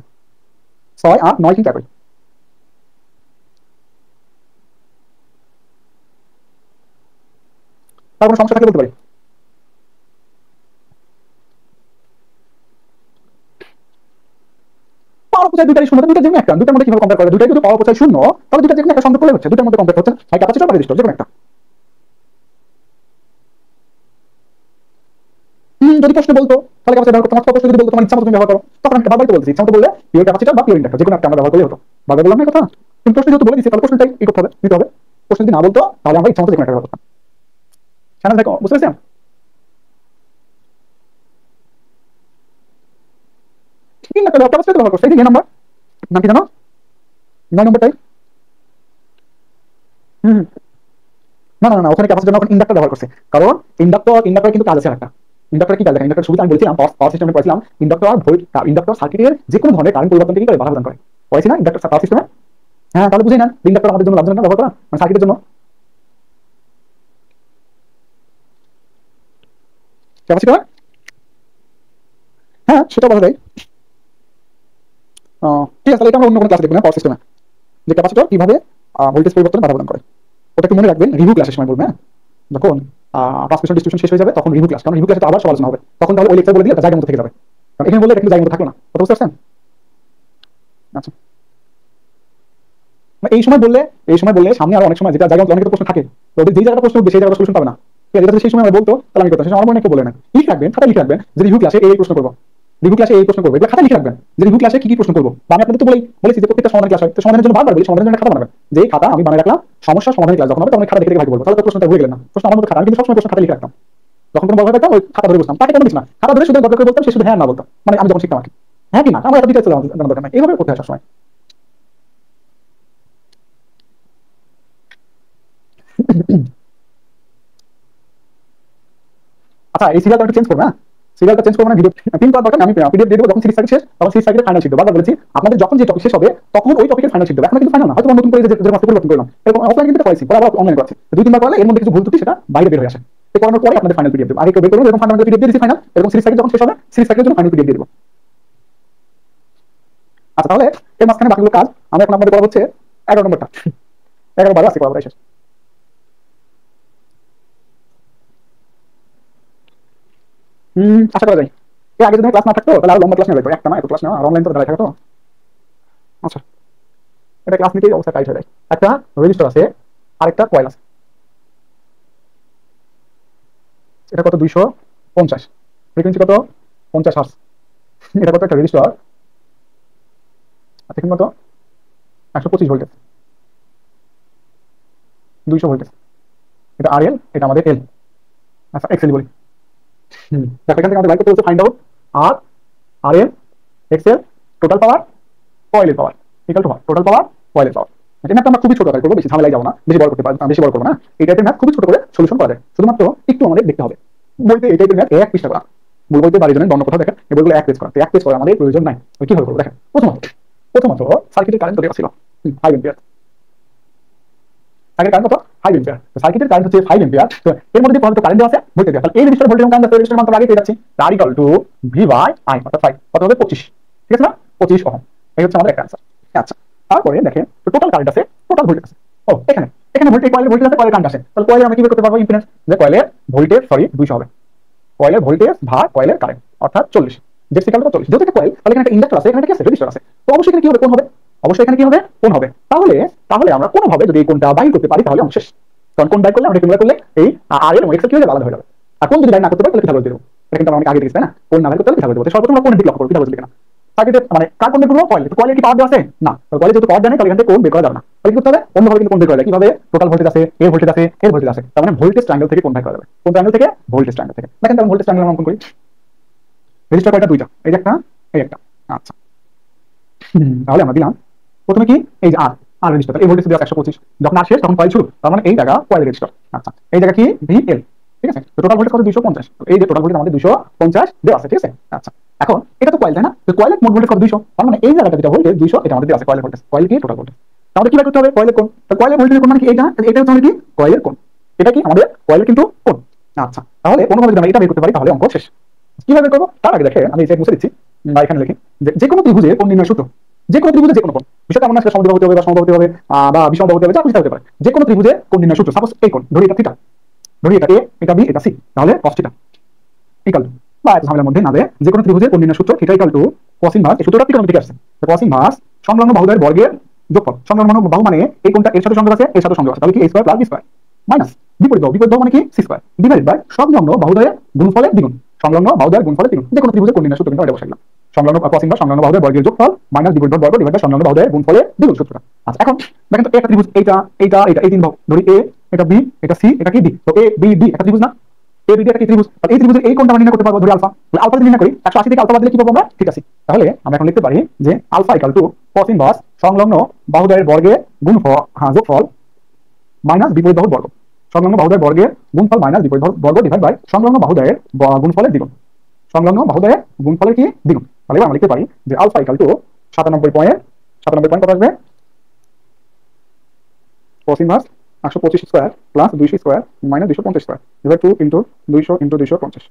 6 8 9 কিন্তু একই। তার কোনো সমস্যা থাকলে বলতে পারি। পাওয়ার অপচয় দুইটাই শূন্য, দুইটা যেকোনো একটা, দুইটার মধ্যে কিভাবে কম্পেয়ার করে, দুইটাই যদি পাওয়ার অপচয় শূন্য তাহলে দুইটা যেকোনো একটা সংযোগ করলে হচ্ছে, দুইটার মধ্যে কম্পেয়ার হচ্ছে হয় ক্যাপাসিটর বা রেজিস্টর যেকোনো একটা। যদি প্রশ্ন বলতো তাহলে ক্যাপাসিটর ব্যবহার করতাম, অথবা প্রশ্ন যদি বলতো তোমার ইচ্ছা মতো তুমি ব্যবহার করো, তখন আমি বারবারই তো বলছি ইচ্ছা মতো বললে পিওর ক্যাপাসিটর বা পিওর ইন্ডাক্টর যেকোনো একটা আমরা ব্যবহার করলে হতো, বারবার বললাম না কথা। তুমি প্রশ্ন যেহেতু বলে দিচ্ছি তাহলে প্রশ্নটাই ই করতে হবে, নিতে হবে। প্রশ্ন যদি না বলতো তাহলে আমরা ইচ্ছা মতো যেকোনো একটা ব্যবহার করতাম। শানাল ভাই বুঝতে পেরেছেন? ইন্ডাক্টর ক্যাপাসিটর ব্যবহার করছে, এই যে নাম্বার নাম কি জানো, 9 নম্বরটাই। হুম না না না, ওখানে ক্যাপাসিটর না, ওখানে ইন্ডাক্টর ব্যবহার করছে। কারণ ইন্ডাক্টর কিন্তু কাজ আছে একটা। ইন্ডাক্টর কি কাজ দেখেন, ইন্ডাক্টর সুবিধা আমি বলছিলাম পাওয়ার সিস্টেমে পড়ছিলাম, ইন্ডাক্টর সার্কিটের যে কোনো ধরনের কারেন্ট পরিবর্তন কি করে বাধা প্রদান করে, পড়েছি না ইন্ডাক্টর পাওয়ার সিস্টেমে। হ্যাঁ, তাহলে বুঝি না ইন্ডাক্টর আমাদের জন্য লাভজনক ব্যবহার করা, মানে সার্কিটের জন্য। ক্যাপাসিটর, হ্যাঁ সেটা বলা যায়। ঠিক আছে, তাহলে এটা আমরা অন্য কোনো ক্লাসে দেখব না, পাওয়ার সিস্টেমে যে ক্যাপাসিটর কিভাবে ভোল্টেজ পরিবর্তনে বাধা প্রদান করে। ওটা একটু মনে রাখবেন, রিভিউ ক্লাসের সময় বলবেন, হ্যাঁ যখন ট্রান্সমিশন ডিস্ট্রিবিউশন শেষ হয়ে যাবে তখন রিভিউ ক্লাস, কারণ রিভিউ ক্লাসে আবার সব আলোচনা হবে, তখন তাহলে ওই লেকচার বলে দিলে একটা জায়গার মধ্যে থেকে যাবে, কারণ এখানে বললে এটা কিন্তু জায়গার মধ্যে থাকলো না, কথা বুঝতে পারছেন? আচ্ছা, এই সময় বললে সামনে আরো অনেক সময় যেটা জায়গা অনেক প্রশ্ন থাকে, তো ওদের যেই জায়গাটা প্রশ্ন উঠবে সেই জায়গাটা সলিউশন পাবে না, ঠিক আছে? এটা সেই সময় আমরা বলতো তাহলে আমি করতাম, সেটা আমার মনে কেউ বলে না, লিখে রাখবেন, খাতায় লিখে রাখবেন যে রিভিউ ক্লাসে এই প্রশ্ন করবো, রিভিউ ক্লাসে এই প্রশ্ন করবো, এগুলো খাতায় লিখে রাখবেন যে রিভিউ ক্লাসে কি কি প্রশ্ন করবো। বা আমি আপনাদের তো বলেছি যে প্রত্যেকটা সমাধান ক্লাস হয়, তো সমাধানের জন্য বারবার বলি সমাধানের জন্য খাতা বানাবেন, যে এই খাতা আমি বানিয়ে রাখলাম, সমস্যা সমাধানের ক্লাস যখন হবে তখন খাতা দেখে দেখে ভাই বলবো, তাহলে তো প্রশ্নটা ভুলে গেলেন না। প্রশ্ন আমার মধ্যে খাতা, আমি কিন্তু সবসময় প্রশ্ন খাতা লিখে রাখতাম, যখন কোনো বড় থাকতাম ওই খাতা ধরে বসতাম, তাকে কেন দিস না, খাতা ধরে শুধু দরকার করে বলতাম, সে শুধু হ্যাঁ না বলতাম, মানে আমি যখন শিখতাম আর কি, হ্যাঁ কি না, আমার এত ডিটেলস জানা দরকার নাই, এইভাবে করতে হয় সবসময়। আচ্ছা, এই সিরিয়ালটা একটু চেঞ্জ করবে, হ্যাঁ সিরিয়ালটা চেঞ্জ করবো না, ভিডিও পিন করার দরকার, আমি পিডিএফ দিয়ে দেবো যখন সিরিজ সার্কিট শেষ, তখন সিরিজ সার্কিটের ফাইনাল শিখবো, বারবার বলেছি আপনাদের যখন যে টপিক শেষ হবে তখন ওই টপিকের ফাইনাল শিখবো, এখন কিন্তু ফাইনাল না, হয়তো নতুন করে যে পরিবর্তন করলাম, এরকম অফলাইন কিন্তু করেছি, পরে আবার অনলাইন করছি, দুই তিনবার করলে এর মধ্যে কিছু ভুল ত্রুটি সেটা বাইরে বের হয়ে আসে, তো করানোর পরে আপনাদের ফাইনাল পিডিএফ দেবো, আগে কেউ বের করুন, এরকম ফাইনাল পিডিএফ দিয়ে দিচ্ছি ফাইনাল, এরকম সিরিজ সার্কিট যখন শেষ হবে সিরিজ সার্কিটের জন্য ফাইনাল পিডিএফ দিয়ে দেবো। আচ্ছা, তাহলে এর মাঝখানে বাকিগুলো কাজ আমি এখন আপনাদের করা হচ্ছে 11 নম্বরটা, 11 12 আছে করা শেষ। আশা করা যায় এর আগে যদি ক্লাস না থাকতো তাহলে আরো লম্বা ক্লাস নেওয়া লাগতো, একটা না এত ক্লাস নেওয়া, আর অনলাইন তো দাঁড়ায় থাকতো। আচ্ছা, এটা ক্লাস নিতেই অবস্থা টাইট হয়ে যায়। একটা রেজিস্টার আছে, আরেকটা কয়েল আছে, এটা কত 250, ফ্রিকোয়েন্সি কত 50 হার্টজ, এটা কত একটা রেজিস্টার, আচ্ছা কত 125 ভোল্টেজ, 200 ভোল্টেজ, এটা আর এল, এটা আমাদের এল, আচ্ছা এক্সএল বলি। দেখো এখান থেকে আমাদের বাইর করতে হচ্ছে ফাইন্ড আউট আর আর এল এক্সএল টোটাল পাওয়ার কয়েলের পাওয়ার ইকুয়াল টু টোটাল পাওয়ার কয়েলের পাওয়ার। এটা ম্যাথটা আমরা খুবই ছোট আকারে করবো, বেশি ঝামেলায় যাবো না, বেশি বড় করতে পারবো, বেশি বড় করবো না, এই টাইপের ম্যাথ খুবই ছোট করে সলিউশন করা যায়, শুধুমাত্র একটু আমাদের দেখতে হবে। বইতে এই টাইপের ম্যাথ এক পৃষ্ঠা করা, মূল বইতে বাড়ি জনের অন্য কোথাও দেখেন এই বইগুলো এক পেজ করা, এক পেজ করা আমাদের প্রয়োজন নাই। ওই কিভাবে করবো দেখেন, প্রথমত সার্কিটের কারেন্ট দেওয়া ছিল 5 এম্পিয়ার, সার্কিটের কারেন্ট কত 5 এম্পিয়ার, তো সার্কিটের কারেন্ট হচ্ছে 5 এম্পিয়ার, তো এর মধ্যে কত কারেন্ট দেওয়া আছে ভোল্টেজ দেওয়া, তাহলে এই রেজিস্টার ভোল্টেজ কারেন্ট আছে, রেজিস্টার মান তো আগে পেয়ে যাচ্ছি, R equal to V by I অর্থাৎ 5 কত হবে 25, ঠিক আছে না 25 ওহম, এই হচ্ছে আমাদের একটা आंसर। আচ্ছা, তারপরে দেখেন তো টোটাল কারেন্ট আছে, টোটাল ভোল্টেজ আছে, ও এখানে এখানে ভোল্টেজ কয়েলের ভোল্টেজ আছে, কয়েলের কারেন্ট আছে, তাহলে কয়েলে আমরা কি বের করতে পারবো ইম্পিডেন্স, যে কয়েলের ভোল্টেজ 200 হবে, কয়েলের ভোল্টেজ ভাগ কয়েলের কারেন্ট অর্থাৎ 40, যে সিকাল তো 40, যেহেতু একটা কয়েল তাহলে এখানে একটা ইন্ডাক্টর আছে, এখানে কি আছে রেজিস্টার আছে, তো অবশ্যই এখানে কি হবে কোণ হবে, অবশ্যই এখানে কি হবে কোণ হবে, তাহলে তাহলে আমরা কোনোভাবে যদি এই কোণটা বাইর করতে পারি তাহলে আমরা শেষ, কারণ কোণ বাইর করলে আমরা কিভাবে করলে এই আর এর এবং এক্স এর কি হয়ে আলাদা হয়ে যাবে, আর কোণ যদি বাইর না করতে পারি তাহলে কিভাবে দেবো, এটা কিন্তু আমরা অনেক আগে দেখেছি তাই না, কোণ না বাইর করতে হলে কিভাবে দেবো, সর্বপ্রথম আমরা কোণের দিকে লক্ষ্য করব, কিভাবে লিখে না সার্কিটের মানে কার কোণ বের করব কয়েল, কয়েলের কি পাওয়ার দেওয়া আছে না, কয়েলে যেহেতু পাওয়ার দেওয়া নেই তাহলে এখান থেকে কোণ বের করা যাবে না, তাহলে কি করতে হবে অন্যভাবে কিন্তু কোণ বের করা যায়, কিভাবে টোটাল ভোল্টেজ আছে এর ভোল্টেজ আছে এর ভোল্টেজ আছে, তার মানে ভোল্টেজ ট্রায়াঙ্গেল থেকে কোণ বের করা যাবে, কোণ ট্রায়াঙ্গেল থেকে ভোল্টেজ ট্রায়াঙ্গেল থেকে, দেখেন তাহলে ভোল্টেজ ট্রায়াঙ্গেল আমরা অঙ্কন করি, রেজিস্টার কয়টা দুইটা, এই যে একটা এই একটা, আচ্ছা তাহলে আমরা দিলাম প্রথমে কি এই যে আর আর রেজিস্টার, এই ভোল্টেজ দেওয়া 125, যখন আর শেষ তখন কয়েল শুরু, তার মানে এই জায়গা কয়েল রেজিস্টার, আচ্ছা এই জায়গা কি ভিএল, ঠিক আছে, তো টোটাল ভোল্টেজ কত 250, এই যে টোটাল ভোল্টেজ আমাদের 250 দেওয়া আছে, ঠিক আছে। আচ্ছা এখন এটা তো কয়েল তাই না, তো কয়েলের মোট ভোল্টেজ কত 200, তার মানে এই জায়গাটা যেটা ভোল্টেজ 200 এটা আমাদের দেওয়া আছে কয়েলের ভোল্টেজ, কয়েল কি টোটাল ভোল্টেজ, তাহলে কি বের করতে হবে কয়েলের কোণ, তো কয়েলের ভোল্টেজের কোণ মানে কি এইটা, এটা হচ্ছে কি কয়েলের কোণ, এটা কি আমাদের কয়েলের কিন্তু কোণ, আচ্ছা তাহলে কোনোভাবে যদি আমরা এটা বের করতে পারি তাহলে অঙ্ক শেষ। কিভাবে করবো তার আগে দেখেন আমি এই মুছে দিচ্ছি বা এখানে লিখি যে কোনো ত্রিভুজের কোণ নির্ণয় সূত্র, যে কোনো ত্রিভুজে যে কোনো কোণ, বিষয়টা এমন না সেটা সমদ্বিবাহু হতে হবে বা সমবাহু হতে হবে বা বিষমবাহু হতে হবে, যা কিছু হতে পারে, যে কোনো ত্রিভুজে কোণ নির্ণয় সূত্র, সাপোজ এই কোণ ধরি এটা থিটা, ধরি এটা এ এটা বি এটা সি, তাহলে cos থিটা ইকুয়াল টু বা এত ঝামেলার মধ্যে না দেয়, যে কোনো ত্রিভুজের কোণ নির্ণয় সূত্র theta equal to cos inverse, এই সূত্রটা ত্রিকোণমিতি থেকে আসছে, তো cos ইনভার্স সংলগ্ন বাহুদ্বয়ের বর্গের যোগফল, সংলগ্ন বাহু মানে এই কোণটা এর সাথে সংযোগ আছে এর সাথে সংযোগ আছে, তাহলে কি a square plus b square minus বিপরীত বাহু মানে কি c স্কয়ার ডিভাইডেড বাই সংলগ্ন বাহুদ্বয়ের গুণফলের দ্বিগুণ, সংলগ্ন বাহুদ্বয়ের গুণফলের দ্বিগুণ, যে কোনো ত্রিভুজের কোণ নির্ণয় সূত্র কিন্তু এটা বসাইলাম, সংলগ্ন cos ইনভার্স সংলগ্ন বাহুদ্বয়ের বর্গের যোগফল মাইনাস বিপরীত বর্গ ডিভাইড বাই সংলগ্ন বাহুদ্বয়ের গুণফলের দ্বিগুণ সূত্রটা। আচ্ছা এখন দেখেন তো একটা ত্রিভুজ এইটা এইটা এইটা এই তিন বাহু ধরি a এটা b এটা c এটা কি d, তো a b d একটা ত্রিভুজ না, a b d একটা ত্রিভুজ, তাহলে এই ত্রিভুজের এই কোণটা আমরা নির্ণয় করতে পারবো, ধরি আলফা, তাহলে আলফা নির্ণয় করি 180 থেকে আলফা বাদ দিলে কি পাবো আমরা, ঠিক আছে, তাহলে আমরা এখন লিখতে পারি যে alpha equal to cos inverse সংলগ্ন বাহুদ্বয়ের বর্গের গুণফল যোগফল মাইনাস বিপরীত বাহুর বর্গ সংলগ্ন বাহুদ্বয়ের বর্গের গুণফল মাইনাস বিপরীত বর্গ ডিভাইড বাই সংলগ্ন বাহুদ্বয়ের গুণফলের দ্বিগুণ। সংলগ্ন বাহুদ্বয়ের গুণফলের কি দ্বিগুণ। তাহলে এবার আমরা লিখতে পারি যে আলফা ইকুয়াল টু 97 পয়েন্ট কত আসবে cos inverse 125 square plus 200 square minus 250 square divide 2 into 200 into 250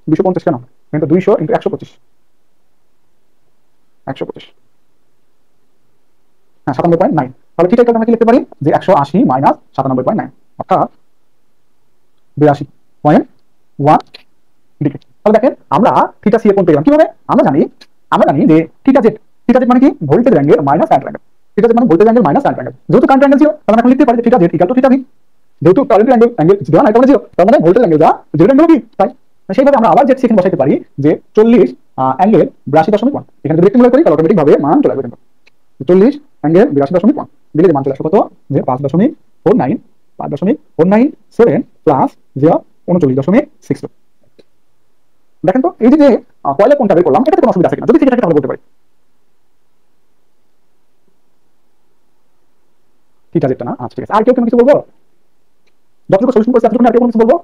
250 কেন কিন্তু 200 ইনটু 125 125 হ্যাঁ 97.9। তাহলে ঠিক আছে আমরা কি লিখতে পারি যে 180 মাইনাস 97.9 অর্থাৎ 82.1 ডিগ্রি। তাহলে দেখেন আমরা থিটা সি এর কোণ পেলাম কিভাবে। আমরা জানি যে থিটা জেড মানে কি voltage angle minus current angle. Theta Z মানে voltage angle minus current angle. যেহেতু কারেন্ট অ্যাঙ্গেল ছিল তাহলে আমরা লিখতে পারি যে theta Z equal to theta V. যেহেতু কারেন্ট অ্যাঙ্গেল দেওয়া নাই তাহলে 0 তার মানে ভোল্টেজ অ্যাঙ্গেল যা জেড অ্যাঙ্গেল কি তাই। সেইভাবে আমরা আবার জেড সেখানে বসাইতে পারি যে 40 অ্যাঙ্গেল 82.1। এখানে যদি রেক্টেঙ্গুলার করি তাহলে অটোমেটিক ভাবে মান চলে আসবে। 40 অ্যাঙ্গেল 82.1 দিলে মান চলে আসবে কত যে 5.49 প্লাস 39.62। দেখেন তো এই যে কয়লা কোনটা বের করলাম এটাতে কোনো অসুবিধা আছে কিনা, যদি ঠিক থাকে তাহলে বলতে পারি ঠিক আছে না। আচ্ছা ঠিক আছে, আর কেউ কিছু বলবো? যতটুকু সলিউশন করছি এতটুকু আর কেউ কিছু বলবো?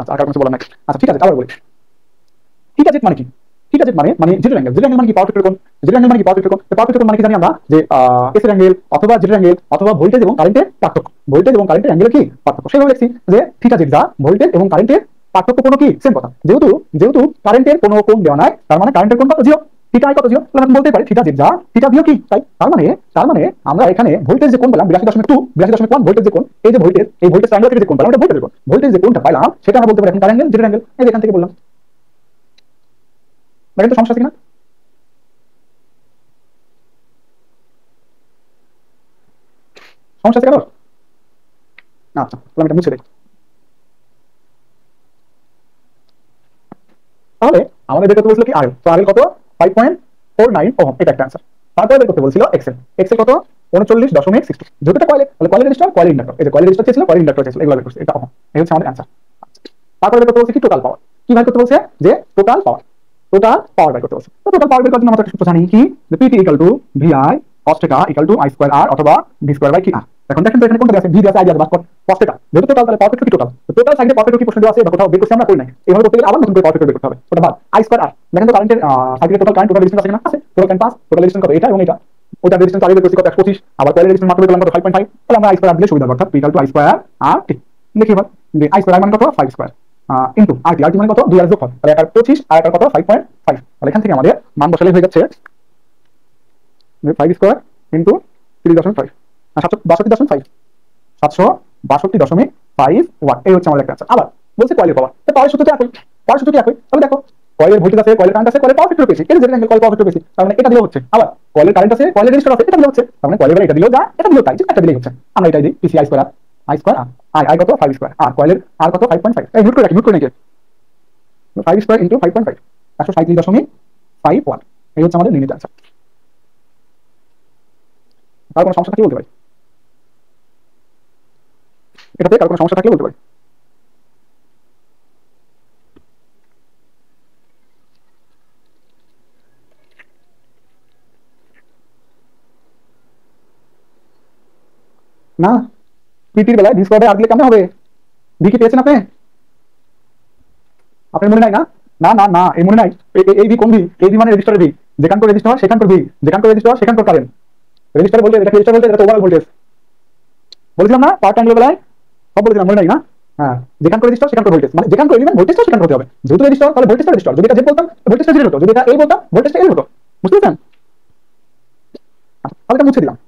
আচ্ছা আর কিছু বলার নাই। আচ্ছা ঠিক আছে আবার বলি থিটা জেড মানে কি। থিটা জেড মানে জেড অ্যাঙ্গেল মানে কি পাওয়ার ফ্যাক্টর কোণ। জেড অ্যাঙ্গেল মানে কি পাওয়ার ফ্যাক্টর কোণ। পাওয়ার ফ্যাক্টর কোণ মানে কি জানি আমরা যে এস এর অ্যাঙ্গেল অথবা জেড অ্যাঙ্গেল অথবা ভোল্টেজ এবং কারেন্টের পার্থক্য। ভোল্টেজ এবং কারেন্টের অ্যাঙ্গেল কি পার্থক্য। সেভাবে লিখছি যে থিটা জেড যা ভোল্টেজ এবং কারেন্টের পার্থক্য কোনো কি সেম কথা। যেহেতু কারেন্টের কোনো কোণ দেওয়া নাই তার মানে কারেন্টের কোণ কত 0, থিটা আই কত 0, তাহলে আমরা বলতে পারি থিটা জেড যা থিটা ভিও কি তাই। তার মানে আমরা এখানে ভোল্টেজ যে কোণ পেলাম 82.1 ভোল্টেজ যে কোণ, এই যে ভোল্টেজ এই ভোল্টেজ ট্রায়াঙ্গেল থেকে যে কোণ পেলাম এটা ভোল্টেজ যে কোণটা পাইলাম সেটা আমরা বলতে পারি এখন কারেন্ট অ্যাঙ্গেল জেড অ্যাঙ্গেল। এই যে এখান থেকে বললাম। দেখেন তো সমস্যা আছে কিনা। সমস্যা আছে কারোর? আচ্ছা তাহলে আমি এটা মুছে দিই। তাহলে আমাদের বের করতে বলছিল কি আর তো আর কত 5.49 ওহম, এটা একটা आंसर। তারপরে বের করতে বলছিল এক্সেল কত 39.60। যেহেতু এটা কয়েল রেজিস্টার কয়েল ইন্ডাক্টর, এই যে কয়েল রেজিস্টার ছিল কয়েল ইন্ডাক্টর ছিল এগুলো বের করছে এটা ওহম। এই হচ্ছে আমাদের आंसर। তারপরে বের করতে বলছে কি টোটাল পাওয়ার। কি বের করতে বলছে যে টোটাল পাওয়ার বের করতে বলছে। তো টোটাল পাওয়ার বের করার জন্য আমরা একটা সূত্র জানি কি যে PT VI cos θ I square r অথবা v স্কয়ার বাই কি r। এখন দেখেন তো এখানে কোনটা আছে, ভি আছে, আই আছে, বাস cos θ। যেহেতু টোটাল তাহলে পাওয়ার ফ্যাক্টর কি টোটাল সাইডে পাওয়ার ফ্যাক্টর কি প্রশ্ন দেওয়া আছে বা কোথাও বের করতে আমরা করি নাই। এইভাবে করতে গেলে আবার নতুন করে পাওয়ার ফ্যাক্টর বের করতে হবে। ওটা বাদ আই স্কয়ার r। দেখেন তো কারেন্টের সাইডে টোটাল রেজিস্ট্যান্স আছে কিনা, আছে। Total current pass, total resistance কত এটা এবং এটা। ওটা রেজিস্ট্যান্স আগে বের করছি কত 125, আবার কয়েলের রেজিস্ট্যান্স মাত্র বের করলাম কত 5.5। তাহলে আমরা আই স্কয়ার r দিলে সুবিধা হবে, অর্থাৎ I স্কয়ার r ঠিক লিখি এবার যে আই স্কয়ার r মানে কত 5 স্কয়ার ইনটু আরটি মানে কত 2 আর যোগফল, তাহলে এটা 25 আর এটা কত 5.5। তাহলে এখান থেকে আমাদের মান বসালে হয়ে যাচ্ছে 5 স্কয়ার ইনটু 3.5 762.5 762.5 ওয়াট। এই হচ্ছে আমাদের একটা आंसर। আবার বলছে কয়েলের পাওয়ার, তো পাওয়ার সূত্র তো একই, তাহলে দেখো কয়েলের ভোল্টেজ আছে, কয়েলের কারেন্ট আছে, কয়েলের পাওয়ার ফ্যাক্টর পেয়েছি, এটা যেটা অ্যাঙ্গেল কয়েল পাওয়ার ফ্যাক্টর পেয়েছি, তার মানে এটা দিলেও হচ্ছে। আবার কয়েলের কারেন্ট আছে, কয়েলের রেজিস্টর আছে, এটা দিলেও হচ্ছে, তার মানে কয়েলের এটা দিলেও যা এটা দিলেও তাই, এটা দিলেই হচ্ছে। আমরা এটাই দিই পিসি আই স্কয়ার আই কত 5 স্কয়ার আর কয়েলের আর কত 5.5। এই নোট করে নাকি 5 স্কয়ার ইনটু 5.5 137.5 ওয়াট। এই হচ্ছে আমাদের নির্ণীত आंसर। তার কোনো সমস্যা থাকলে বলতে পারি, এটাতে কারো কোনো সমস্যা থাকলে বলতে পারি। না পিটির বেলায় ভি স্কয়ার আর দিলে কেমন হবে? ভি কি পেয়েছেন আপনি? আপনার মনে নাই না? না না না এই মনে নাই। এই ভি কোন ভি? এই ভি মানে রেজিস্টারের ভি, যেখানকার রেজিস্টার সেখানকার ভি, যেখানকার রেজিস্টার সেখানকার কারেন্ট। রেজিস্টার বলতে এটা রেজিস্টার বলতে এটা তো ওভারঅল ভোল্টেজ বলেছিলাম না পাওয়ার ট্রায়াঙ্গেল বেলায়, সব বলেছিলাম মনে নাই না? হ্যাঁ যেখানকার রেজিস্টার সেখানকার ভোল্টেজ, মানে যেখানকার এলিমেন্ট ভোল্টেজটা সেখানকার হতে হবে। যেহেতু রেজিস্টার তাহলে ভোল্টেজটা রেজিস্টার, যদি এটা জেড বলতাম ভোল্টেজটা জেড হতো, যদি এটা এল বলতাম ভোল্টেজটা এল হতো। বুঝতে পেরেছেন? আচ্ছা তাহলে এটা মুছে দিলাম।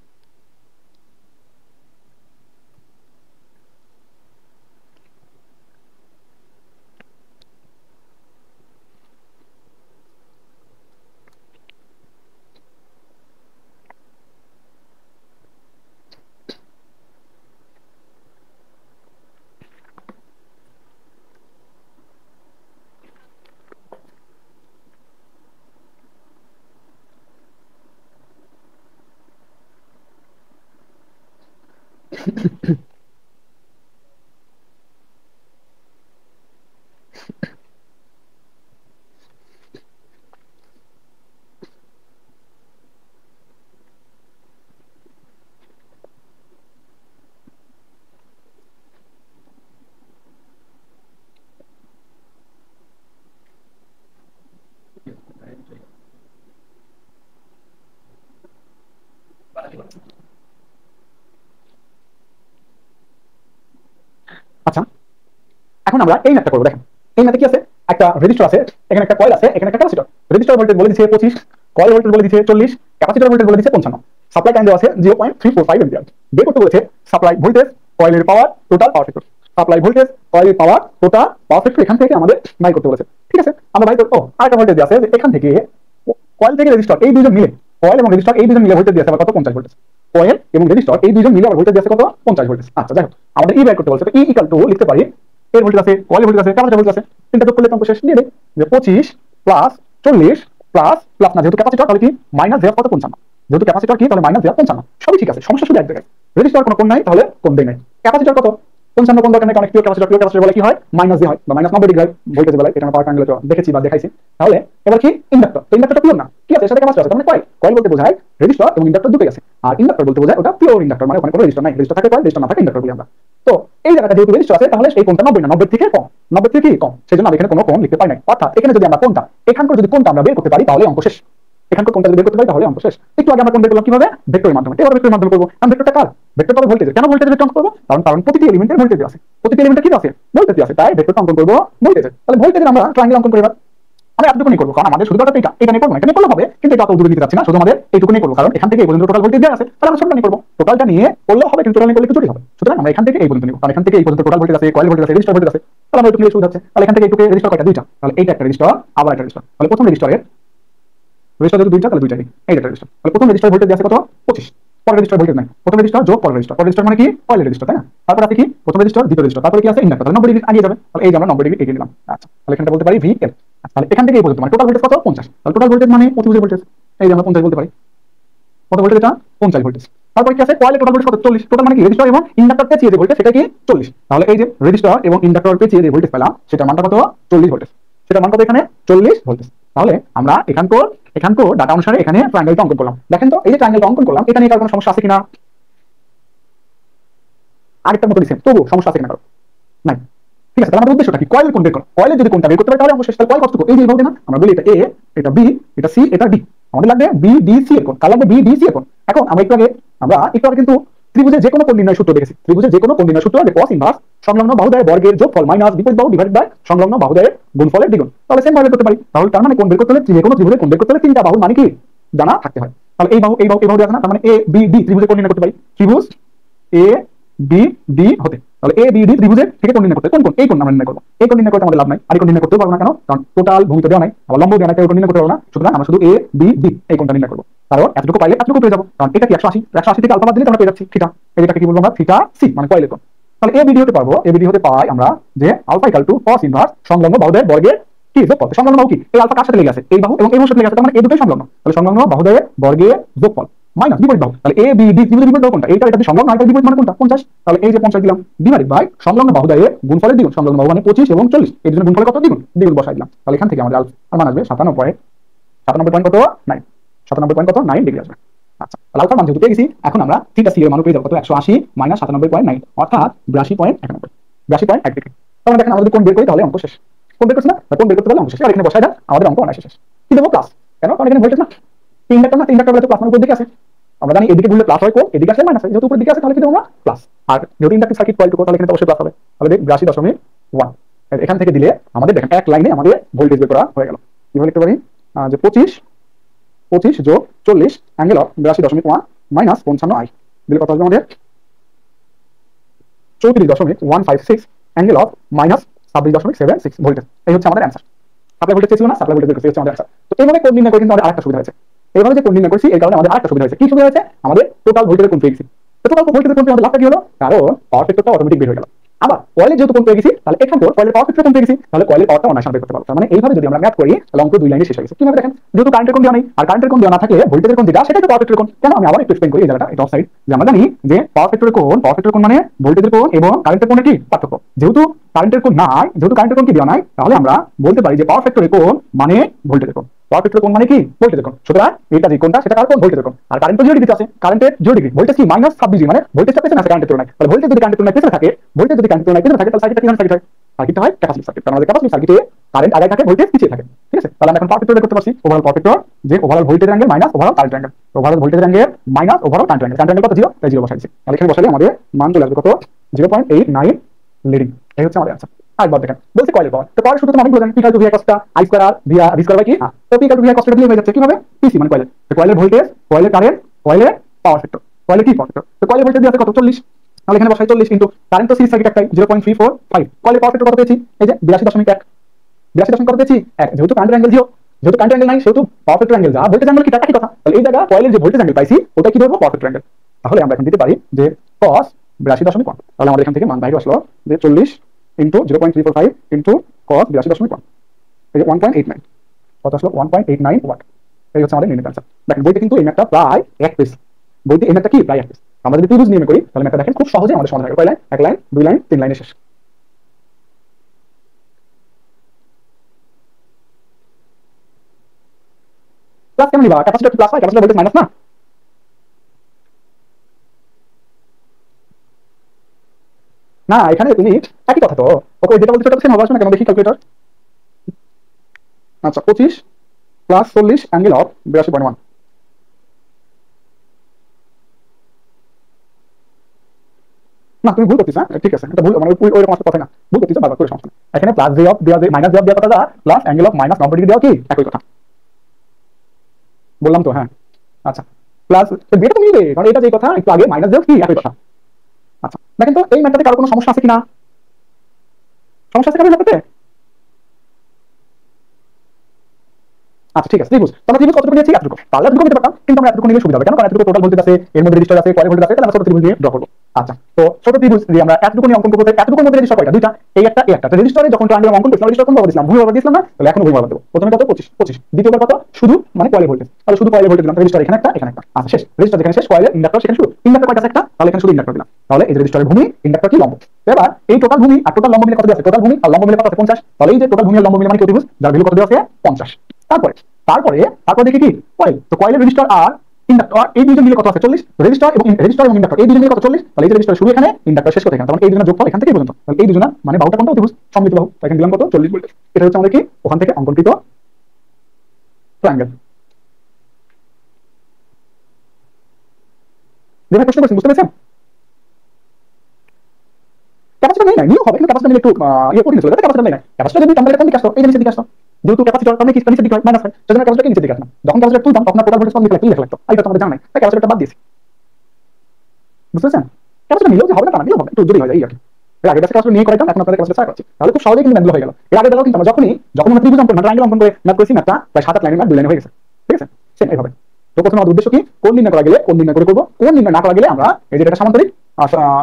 এখন আমরা এই ম্যাথটা করবো। দেখেন এই ম্যাথে কি আছে, একটা রেজিস্টার আছে, এখানে একটা কয়েল আছে, এখানে একটা ক্যাপাসিটর। রেজিস্টার ভোল্টেজ বলে দিচ্ছে 25, কয়েল ভোল্টেজ বলে দিচ্ছে 40, ক্যাপাসিটর ভোল্টেজ বলে দিচ্ছে 55, সাপ্লাই টাইম দেওয়া আছে 0.345 এম্পিয়ার। বের করতে বলেছে সাপ্লাই ভোল্টেজ, কয়েলের power, total power factor. Supply voltage, কয়েলের পাওয়ার, টোটাল পাওয়ার ফ্যাক্টর এখান থেকে আমাদের বাই করতে বলেছে। ঠিক আছে, আমরা বাই করব। আরেকটা ভোল্টেজ আছে যে এখান থেকে কয়েল থেকে রেজিস্টার, এই দুইজন মিলে, কয়েল এবং রেজিস্টার এই দুইজন মিলে ভোল্টেজ দিয়েছে আবার কত, 50 ভোল্টেজ। কয়েল এবং রেজিস্টার এই দুইজন মিলে আবার ভোল্টেজ দিয়েছে কত, 50 ভোল্টেজ। আচ্ছা যাই হোক, আমাদের ই বাই করতে বলছে, তো ই ইকুয়াল টু লিখতে পারি, এর ভোল্টেজ আছে, কয়েল ভোল্টেজ আছে, ক্যাপাসিটর ভোল্টেজ আছে, তিনটা যোগ করলে অঙ্ক শেষ। দিয়ে দেই যে 25 প্লাস 40 প্লাস প্লাস না, যেহেতু ক্যাপাসিটর তাহলে কি মাইনাস দেওয়া কত, 55। যেহেতু ক্যাপাসিটর কি তাহলে মাইনাস দেওয়া 55, সবই ঠিক আছে, সমস্যা শুধু এক জায়গায়, রেজিস্টার কোনো কোণ নাই তাহলে কোণ দেই নাই। ক্যাপাসিটর কত, 55 কোণ দরকার নাই, অনেক পিওর ক্যাপাসিটর বলে কি হয়, মাইনাস দিয়ে হয় বা মাইনাস 90 ডিগ্রি ভোল্টেজ বলে, এটা আমরা পাওয়ার ট্রায়াঙ্গেলে দেখেছি বা দেখাইছি। তাহলে এবার কি ইন্ডাক্টর, তো ইন্ডাক্টরটা পিওর না, কি আছে সাথে ক্যাপাসিটর আছে, মানে কয়েল। কয়েল বলতে বোঝায় রেজিস্টার এবং ইন্ডাক্টর দুটোই আছে, আর ইন্ডাক্টর বলতে বোঝায় ওটা পিওর ইন্ডাক্টর, মানে ওখানে কোনো রেজিস্টার নাই, রেজিস্টার থাকে কয়েল, রেজিস্টার না থাকে ইন্ডাক্টর বলি আমরা। তো এই জায়গাটা যেহেতু রেজিস্টার আছে তাহলে এই কোণটা 90 না, 90 থেকে কম, 90 থেকে কম, সেজন্য আমি এখানে কোনো কোণ লিখতে পারি না। অর্থাৎ এখানে যদি আমরা কোণটা, এখানকার যদি কোণটা আমরা বের করতে পারি তাহলে অঙ্ক শেষ। এখানকার কোণটা যদি বের করতে পারি তাহলে অঙ্ক শেষ। একটু আগে আমরা কোণ বের করলাম কিভাবে, ভেক্টরের মাধ্যমে। এবার ভেক্টরের মাধ্যমে করব, কারণ ভেক্টরটা কার, ভেক্টর পাবো ভোল্টেজ। কেন ভোল্টেজ ভেক্টর অঙ্কন করব, কারণ প্রতিটি এলিমেন্টের ভোল্টেজ আছে, প্রতিটি এলিমেন্টের কি আছে, ভোল্টেজ আছে, তাই ভেক্টরটা অঙ্কন করব ভোল্টেজের। তাহলে ভোল্টেজের আমরা ট্রায়াঙ্গেল অঙ্কন করি। এবার আমরা এতটুকুই করব, কারণ আমাদের শুধু এটা নিয়ে করব না, এটা নিয়ে করলে হবে, কিন্তু এটা অত দূরে দিতে যাচ্ছি না, শুধু আমাদের এইটুকুই করব, কারণ এখান থেকে এই পর্যন্ত টোটাল ভোল্টেজ দেওয়া আছে, তাহলে আমরা সবটা নিয়ে করব। টোটালটা নিয়ে করলেও হবে, কিন্তু টোটাল নিয়ে করলে একটু জটিল হবে। সুতরাং আমরা এখান থেকে এই পর্যন্ত নিব, কারণ এখান থেকে এই পর্যন্ত টোটাল ভোল্টেজ আছে, কয়েল ভোল্টেজ আছে, রেজিস্টার ভোল্টেজ আছে, তাহলে আমরা একটু ক্লিয়ার শুরু হচ্ছে। তাহলে এখান থেকে এইটুকু রেজিস্টার কয়টা, দুইটা, তাহলে এইটা একটা রেজিস্টার, আবার একটা রেজিস্টার, তাহলে প্রথম রেজিস্টারের রেজিস্টার যদি দুইটা তাহলে দুইটাই এই একটা রেজিস্টার। তাহলে প্রথম রেজিস্টার ভোল্টেজ আছে কত, 25, পরের রেজিস্টার ভোল্টেজ নাই, প্রথম রেজিস্টার যোগ পরের রেজিস্টার, পরের রেজিস্টার মানে কি কয়েলের রেজিস্টার, তাই না। তারপর আছে কি প্রথম রেজিস্টার, দ্বিতীয় রেজিস্টার, তারপরে কি আছে ইন্ডাক্টর, তাহলে 90 ডিগ্রি আগিয়ে যাবে, তাহলে এই যে আমরা 90 ডিগ্রি এগিয়ে দিলাম। আচ্ছা, তাহলে এখানটা বলতে পারি VL। তাহলে এখান থেকে এই পর্যন্ত মানে টোটাল ভোল্টেজ কত, 50, তাহলে টোটাল ভোল্টেজ মানে প্রতিভুজের ভোল্টেজ, এই যে আমরা 50 বলতে পারি, কত ভোল্টেজ এটা, 50 ভোল্টেজ। তারপর কি আছে কয়েলের টোটাল ভোল্টেজ কত, 40, টোটাল মানে কি রেজিস্টার এবং ইন্ডাক্টর পেঁচিয়ে যে ভোল্টেজ সেটা কি 40, তাহলে এই যে রেজিস্টার এবং ইন্ডাক্টর পেঁচিয়ে যে ভোল্টেজ পেলাম সেটার মানটা কত, 40 ভোল্টেজ, সেটার মান কত এখানে 40 ভোল্টেজ। তাহলে আমরা এখানকার ডাটা অনুসারে এখানে ট্রায়াঙ্গেলটা অঙ্কন করলাম। দেখেন তো এই যে ট্রায়াঙ্গেলটা অঙ্কন করলাম, এটা নিয়ে কার কোনো সমস্যা আছে কিনা, আরেকটার মতো দিচ্ছেন তবু সমস্যা আছে কিনা কারো, নাই। ঠিক আছে, তাহলে আমাদের উদ্দেশ্যটা কি, কয়েলের কোণ বের করা, কয়েলের যদি কোণটা বের করতে পারি তাহলে অঙ্ক শেষ। তাহলে কয়েল কতটুকু, এই যে এইভাবে না আমরা বলি এটা A, এটা B, এটা C, এটা D, আমাদের লাগবে BDC এর কোণ, কার লাগবে BDC এর কোণ। এখন আমরা একটু আগে কিন্তু ত্রিভুজের যে কোনো কোণ নির্ণয় সূত্র দেখেছি, ত্রিভুজের যে কোনো কোণ নির্ণয় সূত্র যে cos ইনভার্স সংলগ্ন বাহুদ্বয়ের বর্গের যোগফল মাইনাস বিপরীত বাহু ডিভাইডেড বাই সংলগ্ন বাহুদ্বয়ের গুণফলের দ্বিগুণ। তাহলে সেম ভাবে করতে পারি। তাহলে তার মানে কোণ বের করতে হলে যে কোনো ত্রিভুজের কোণ বের করতে হলে তিনটা বাহুর মানে কি জানা থাকতে হয়। তাহলে এই বাহু এই বাহু এই বাহু আছে না, তার মানে ABD ত্রিভুজের কোণ নির্ণয় করতে পারি, ত্রিভুজ ABD হতে। তাহলে ABD ত্রিভুজের থেকে কোণ নির্ণয় করতে, কোন এই কোণ আমরা নির্ণয় করব, এই কোণ নির্ণয় করতে আমাদের লাভ নাই, আর এই কোণ নির্ণয় করতে পারবো না কেন, কারণ টোটাল ভূমি তো দেওয়া নাই, আবার লম্ব দেওয়া নাই, তাই কোণ নির্ণয় করতে পারবো না। সুতরাং আমরা শুধু ABD এই কোণটা নির্ণয় করব, কারণ এতটুকু পাইলে এতটুকু পেয়ে যাবো, কারণ এটা কি 180 থেকে আলফা বাদ দিলে আমরা পেয়ে যাচ্ছি থিটা, এটাকে কি বলবো আমরা, থিটা সি, মানে কয়েলের কোণ। তাহলে ABD হতে পারবো, ABD হতে পাই আমরা যে alpha equal to cos inverse সংলগ্ন বাহুদ্বয়ের বর্গের কি যোগফল। সংলগ্ন বাহু কি, এই আলফা কার সাথে লেগে আছে, এই বাহু এবং এই বাহুর সাথে লেগে আছে, তার মানে এই দুটোই সংলগ্ন, তাহলে সংলগ্ন বাহুদ্বয়ের বর্গের যোগফল মাইনাস বিপরীত বাহু। তাহলে ABD ত্রিভুজের বিপরীত বাহু কোনটা, এইটা এটা সংলগ্ন, আর এটা বিপরীত মানে কোনটা, 50। তাহলে এই যে 50 দিলাম ডিভাইডেড বাই সংলগ্ন বাহুদ্বয়ের গুণফলের দ্বিগুণ, সংলগ্ন বাহু মানে 25 এবং 40, এর জন্য গুণফলের কত, দ্বিগুণ, দ্বিগুণ বসাই দিলাম। তাহলে এখান থেকে আমাদের আলফা মান আসবে 97 পয়েন্ট কত 9, 97 পয়েন্ট কত 9 ডিগ্রি আসবে। আচ্ছা, তাহলে আলফার মান যেহেতু পেয়ে গেছি, এখন আমরা থিটা সি এর মান পেয়ে যাব কত, 180 মাইনাস 97.9 অর্থাৎ 82.91 ডিগ্রি। তাহলে দেখেন আমরা যদি কোণ বের করি তাহলে অঙ্ক শেষ। কোণ বের করছি না, কোণ বের করতে পারলে অঙ্ক শেষ। আর এখানে বসাই দেন, আমাদের অঙ্ক অনায়াসে শেষ। কি দেবো, প্লাস, কেন, কারণ এখানে ভোল্টেজ না, ইন্ডাক্টর না, ইন্ডাক্টর বলে তো প্লাস মানে উপর দিকে আছে, আমরা জানি এদিকে ঘুরলে প্লাস হয়, কোণ এদিকে আসলে মাইনাস হয়, যেহেতু উপরের দিকে আছে তাহলে কি দেবো আমরা প্লাস। আর যেহেতু ইন্ডাক্টিভ সার্কিট কয়েল টু তাহলে এখানে অবশ্যই প্লাস হবে। তাহলে 82.1 এখান থেকে দিলে আমাদের দেখেন এক লাইনে আমাদের ভোল্টেজ বের করা হয়ে গেল। কিভাবে লিখতে পারি, যে 25 যোগ 40 অ্যাঙ্গেল অফ 82.1 মাইনাস 55i দিলে কত আসবে আমাদের, 34.156 অ্যাঙ্গেল অফ মাইনাস 26.76 ভোল্টেজ। এই হচ্ছে আমাদের অ্যান্সার। সাপ্লাই ভোল্টেজ ছিল না, সাপ্লাই ভোল্টেজ বের করতে হচ্ছে আমাদের অ্যান্সার। তো এইভাবে কোণ নির্ণয় করে কিন্তু আমাদের আরেকটা সুবিধা হয়েছে, এইভাবে যে কোণ নির্ণয় করছি এর কারণে আমাদের আরেকটা সুবিধা হয়েছে। কি সুবিধা হয়েছে, আমাদের টোটাল ভোল্টেজের কোণ পেয়ে গেছি। তো টোটাল ভোল্টেজের কোণ পেয়ে আমাদের লাভটা কি হলো, কারণ পাওয়ার ফ্যাক্টরটা অটোমেটিক বের হয়ে গেল। আবার কয়েলের যেহেতু কোণ পেয়ে গেছি, তাহলে এখান থেকে কয়েলের পাওয়ার ফ্যাক্টর কোণ পেয়ে গেছি, তাহলে কয়েলের পাওয়ারটা অনায়াসে বের করতে পারবো। তার মানে এইভাবে যদি আমরা ম্যাথ করি তাহলে অঙ্ক দুই লাইনে শেষ হয়ে গেছে। কিভাবে দেখেন, যেহেতু কারেন্টের কোণ দেওয়া নেই, আর কারেন্টের কোণ দেওয়া না থাকলে ভোল্টেজের কোণ যেটা সেটাই তো পাওয়ার ফ্যাক্টরের কোণ। কেন, আমি আবার একটু এক্সপ্লেইন করি এই জায়গাটা, এটা অফসাইড, যে আমরা জানি যে পাওয়ার ফ্যাক্টরের কোণ মানে ভোল্টেজের কোণ এবং কারেন্টের কোণের কি পার্থক্য। যেহেতু কারেন্টের কোণ নাই, যেহেতু কারেন্টের কোণ কি দেওয়া নাই, তাহলে আমরা বলতে পারি যে পাওয়ার ফ্যাক্টরের কোণ মানে ভোল্টেজের কোণ, পাওয়ার ফ্যাক্টরের কোণ মানে কি ভোল্টেজের কোণ। সুতরাং এটা যে কোণটা সেটা কার কোণ, ভোল্টেজের কোণ। আর কারেন্ট 0 ডিগ্রি আছে, কারেন্টের 0 ডিগ্রি, ভোল্টেজ কি মাইনাস 26 ডিগ্রি, মানে ভোল্টেজটা পেছনে আছে কারেন্টের তুলনায়। তাহলে ভোল্টেজ যদি কারেন্টের তুলনায় পেছনে থাকে, তাহলে সার্কিটটা কি ধরনের সার্কিট হয়, সার্কিটটা হয় ক্যাপাসিটিভ সার্কিট। কারণ আমাদের ক্যাপাসিটিভ সার্কিটে কারেন্ট আগে থাকে, ভোল্টেজ পিছিয়ে থাকে। ঠিক আছে, তাহলে আমরা এখন পাওয়ার ফ্যাক্টর বের করতে পারছি। ওভারঅল পাওয়ার ফ্যাক্টর যে overall voltage angle minus overall current angle, overall voltage angle minus overall current angle, current angle কত 0, তাই 0 বসাইছি। তাহলে এখানে বসালে আমাদের মান চলে আসবে কত, 0.89 লিডিং। এই হচ্ছে আমাদের অ্যান্সার। আরেকবার দেখেন বলছে কয়েলের পাওয়ার, তো পাওয়ার সূত্র তো অনেক বোঝেন, P to V cos theta I square R V square by কি, তো পি টু ভি কস্টা দিয়ে হয়ে যাচ্ছে কিভাবে, পিসি মানে কয়েলের, তো কয়েলের ভোল্টেজ, কয়েলের কারেন্ট, কয়েলের পাওয়ার ফ্যাক্টর, কয়েলের কি পাওয়ার ফ্যাক্টর, তো কয়েলের ভোল্টেজ দিয়ে আছে কত 40, তাহলে এখানে বসাই 40 কিন্তু কারেন্ট তো সিরিজ সার্কিট একটাই 0.345, কয়েলের পাওয়ার ফ্যাক্টর কত পেয়েছি এই যে 82.1, 82 কত পেয়েছি 1, যেহেতু কারেন্ট অ্যাঙ্গেল 0, যেহেতু কারেন্ট অ্যাঙ্গেল নাই সেহেতু পাওয়ার ফ্যাক্টর অ্যাঙ্গেল যা ভোল্টেজ অ্যাঙ্গেল কি একই কথা, তাহলে এই জায়গা কয়েলের যে ভোল্টেজ অ্যাঙ্গেল পাইছি ওটা কি ধরবো পাওয়ার ফ্যাক্টর অ্যাঙ্গেল, তাহলে আমরা এখন দিতে পারি যে cos 82.1, তাহলে আমাদের এখান থেকে মান বাইরে আসলো যে 40 ইনটু 0.345 ইনটু cos 82.1, এই যে 1.89, কত আসলো 1.89 ওয়াট, এই হচ্ছে আমাদের নির্ণয় আনসার। দেখেন বইতে কিন্তু এই ম্যাথটা প্রায় এক পেজ, বইতে এই ম্যাথটা কি প্রায় এক পেজ, আমরা যদি ত্রিভুজ নিয়মে করি তাহলে ম্যাথটা দেখেন খুব সহজে আমাদের সমাধান হবে, কয় লাইন, এক লাইন, দুই লাইন, তিন লাইনে শেষ। প্লাস কেন নিবা, ক্যাপাসিটর প্লাস হয়, ক্যাপাসিটর ভোল্টেজ মাইনাস না, না এখানে তুমি একই কথা তো, ওকে যেটা বলতে সেটা সেম হবে, আসবে না কেন দেখি ক্যালকুলেটর, আচ্ছা 25 প্লাস 40 অ্যাঙ্গেল অফ 82.1, না তুমি ভুল করতেছ, ঠিক আছে এটা ভুল মানে ওই রকম কথা না, ভুল করতেছ বারবার করে, সমস্যা নেই, এখানে প্লাস জে অফ দেওয়া মাইনাস জে অফ দেওয়া কথা যা plus angle of minus 90 degree দেওয়া কি একই কথা, বললাম তো হ্যাঁ, আচ্ছা প্লাস যেটা তুমি নিবে কারণ এটা যে কথা একটু আগে মাইনাস দেওয়া কি একই কথা। আচ্ছা দেখেন তো এই ম্যাথটাতে কারো কোনো সমস্যা আছে কিনা, সমস্যা আছে কারো ম্যাথটাতে, আচ্ছা ঠিক আছে ত্রিভুজ, তাহলে ত্রিভুজ কতটুকু নিয়েছি এতটুকু, তাহলে এতটুকু নিতে পারতাম কিন্তু আমরা এতটুকু নিলে সুবিধা হবে কেন, কারণ এতটুকু টোটাল ভোল্টেজ আছে, এর মধ্যে রেজিস্টার আছে, কয়েল ভোল্টেজ আছে, তাহলে আমরা ছোট ত্রিভুজ নিয়ে ড্র করব। আচ্ছা তো ছোট ত্রিভুজ দিয়ে আমরা এতটুকু নিয়ে অঙ্কন করব, এতটুকুর মধ্যে রেজিস্টার কয়টা, দুইটা, এই একটা এই একটা, রেজিস্টারে যখন ট্রায়াঙ্গেল অঙ্কন করছিলাম রেজিস্টার কোন ভাবে দিছিলাম, ভূমি ভাবে দিছিলাম না, তাহলে এখন ভূমি ভাবে দেব, প্রথমে কত 25 25, দ্বিতীয়বার কত শুধু মানে কয়েল ভোল্টেজ, তাহলে শুধু কয়েল ভোল্টেজ দিলাম, রেজিস্টার এখানে একটা এখানে একটা, আচ্ছা শেষ, রেজিস্টার যেখানে শেষ কয়েলের ইন্ডাক্টর সেখানে শুরু, ইন্ডাক্টর কয়টা আছে একটা, তাহলে এখানে শুধু ইন্ডাক্টর দিলাম, তাহলে এই যে রেজিস্টারের ভূমি, ইন্ডাক্টর কি লম্ব, এবার এই টোটাল ভূমি আর টোটাল লম্ব মিলে কত আছে, টোটাল ভূমি আর লম্ব মিলে কত আছে 50, তাহলে এই যে টোটাল ভূমি আর লম্ব মিলে মানে কি ত্রিভুজ যার ভ্যালু কত দেওয়া আছে 50, তারপরে তারপরে তারপর দেখি কি কয়েল, তো কয়েলের রেজিস্টার আর ইন্ডাক্টর এই দুইজন মিলে কত আছে 40, রেজিস্টার এবং ইন্ডাক্টর এই দুইজন মিলে কত 40, তাহলে এই যে রেজিস্টার শুরু এখানে, ইন্ডাক্টর শেষ কোথায় এখানে, তখন এই দুজনের যোগফল এখান থেকে পর্যন্ত, তাহলে এই দুজনের মানে বাহুটা কোনটা ত্রিভুজ সমমিত বাহু, এখানে দিলাম কত 40 ভোল্ট, এটা হচ্ছে আমাদের কি ওখান থেকে অঙ্কনকৃত ট্রায়াঙ্গেল। যেটা প্রশ্ন করছেন বুঝতে পেরেছেন, ক্যাপাসিটর নেই নাই নিয়ম হবে কিন্তু ক্যাপাসিটর নিলে একটু ইয়ে কঠিন ছিল, ক্যাপাসিটর নেই নাই, ক্যাপাসিটর যদি টানলে কোন দিকে আসতো, এই যে নিচের দিকে আসতো, যেহেতু ক্যাপাসিটর তাহলে কি নিচের দিকে হয় মাইনাস হয়, সেজন্য ক্যাপাসিটরকে নিচের দিকে আসলাম, যখন ক্যাপাসিটর তুলতাম তখন টোটাল ভোল্টেজ কত লিখে লাগতো, আর এটা তো আমাদের জানা নাই, তাই ক্যাপাসিটরটা বাদ দিয়েছি, বুঝতে পেরেছেন, ক্যাপাসিটর নিলেও যে হবে না তা না, নিলেও হবে একটু যদি হয় এই আর কি, এর আগে ক্যাপাসিটর নিয়ে করাইতাম, এখন আপনাদের ক্যাপাসিটর ছাড়া করছি, তাহলে খুব সহজেই কিন্তু ম্যাথগুলো হয়ে গেল, এর আগে বেলাও কিন্তু আমরা যখন আমরা ত্রিভুজ অঙ্কন ট্রায়াঙ্গেল অঙ্কন করে ম্যাথ করেছি, ম্যাথটা প্রায় 7-8 লাইনের ম্যাথ 2 লাইনে হয়ে গেছে, ঠিক আছে সেম এইভাবে। তো প্রথমে আমাদের উদ্দেশ্য কি, কোণ নির্ণয় করা গেলে কোণ নির্ণয় করে করব, কোণ নির্ণয় না করা গেলে আমরা এই যে এটা সামান্তরিক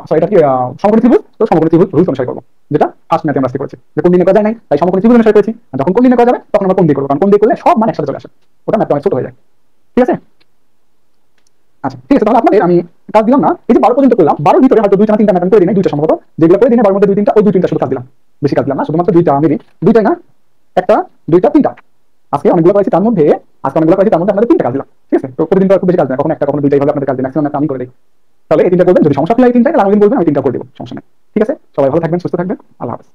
সরি এটা কি সমকোণী ত্রিভুজ, তো সমকোণী ত্রিভুজ রুলস অনুসারে করব, যেটা ফার্স্ট ম্যাথে আমরা করেছি, যে কোণ নির্ণয় করা যায় নাই তাই সমকোণী ত্রিভুজ অনুসারে করেছি, আর যখন কোণ নির্ণয় করা যাবে তখন আমরা কোণ দিয়ে করব, কারণ কোণ দিয়ে করলে সব মান একসাথে চলে আসে, ওটা ম্যাথটা অনেক ছোট হয়ে যায়, ঠিক আছে। আচ্ছা ঠিক আছে, তাহলে আপনাদের আমি কাজ দিলাম না, এই যে 12 পর্যন্ত করলাম, 12 ভিতরে হয়তো 2টা না 3টা ম্যাথ করে দিই, দুইটা সম্ভবত যেগুলো করে দিই 12 মধ্যে 2-3টা, ওই 2-3টা শুধু কাজ দিলাম, বেশি কাজ দিলাম না, শুধুমাত্র 2টা মেবি, 2টাই না, একটা 2টা 3টা, আজকে অনেকগুলো করেছি তার মধ্যে, আজকে অনেকগুলো করেছি তার মধ্যে আপনাদের 3টা কাজ দিলাম, ঠিক আছে। তো প্রতিদিন তো খুব বেশি কাজ না, কখনো একটা কখনো 2টা এইভাবে আপনাদের কাজ দিই, ম্যাক্সিমাম আমি করে দিই, তাহলে এই 3টা করবেন, যদি সমস্যা হয় এই 3টা তাহলে আমাকে বলবেন, আমি 3টা করে দেব, সমস্যা নেই, ঠিক আছে। সবাই ভালো থাকবেন, সুস্থ থাকবেন, আল্লাহ হাফেজ।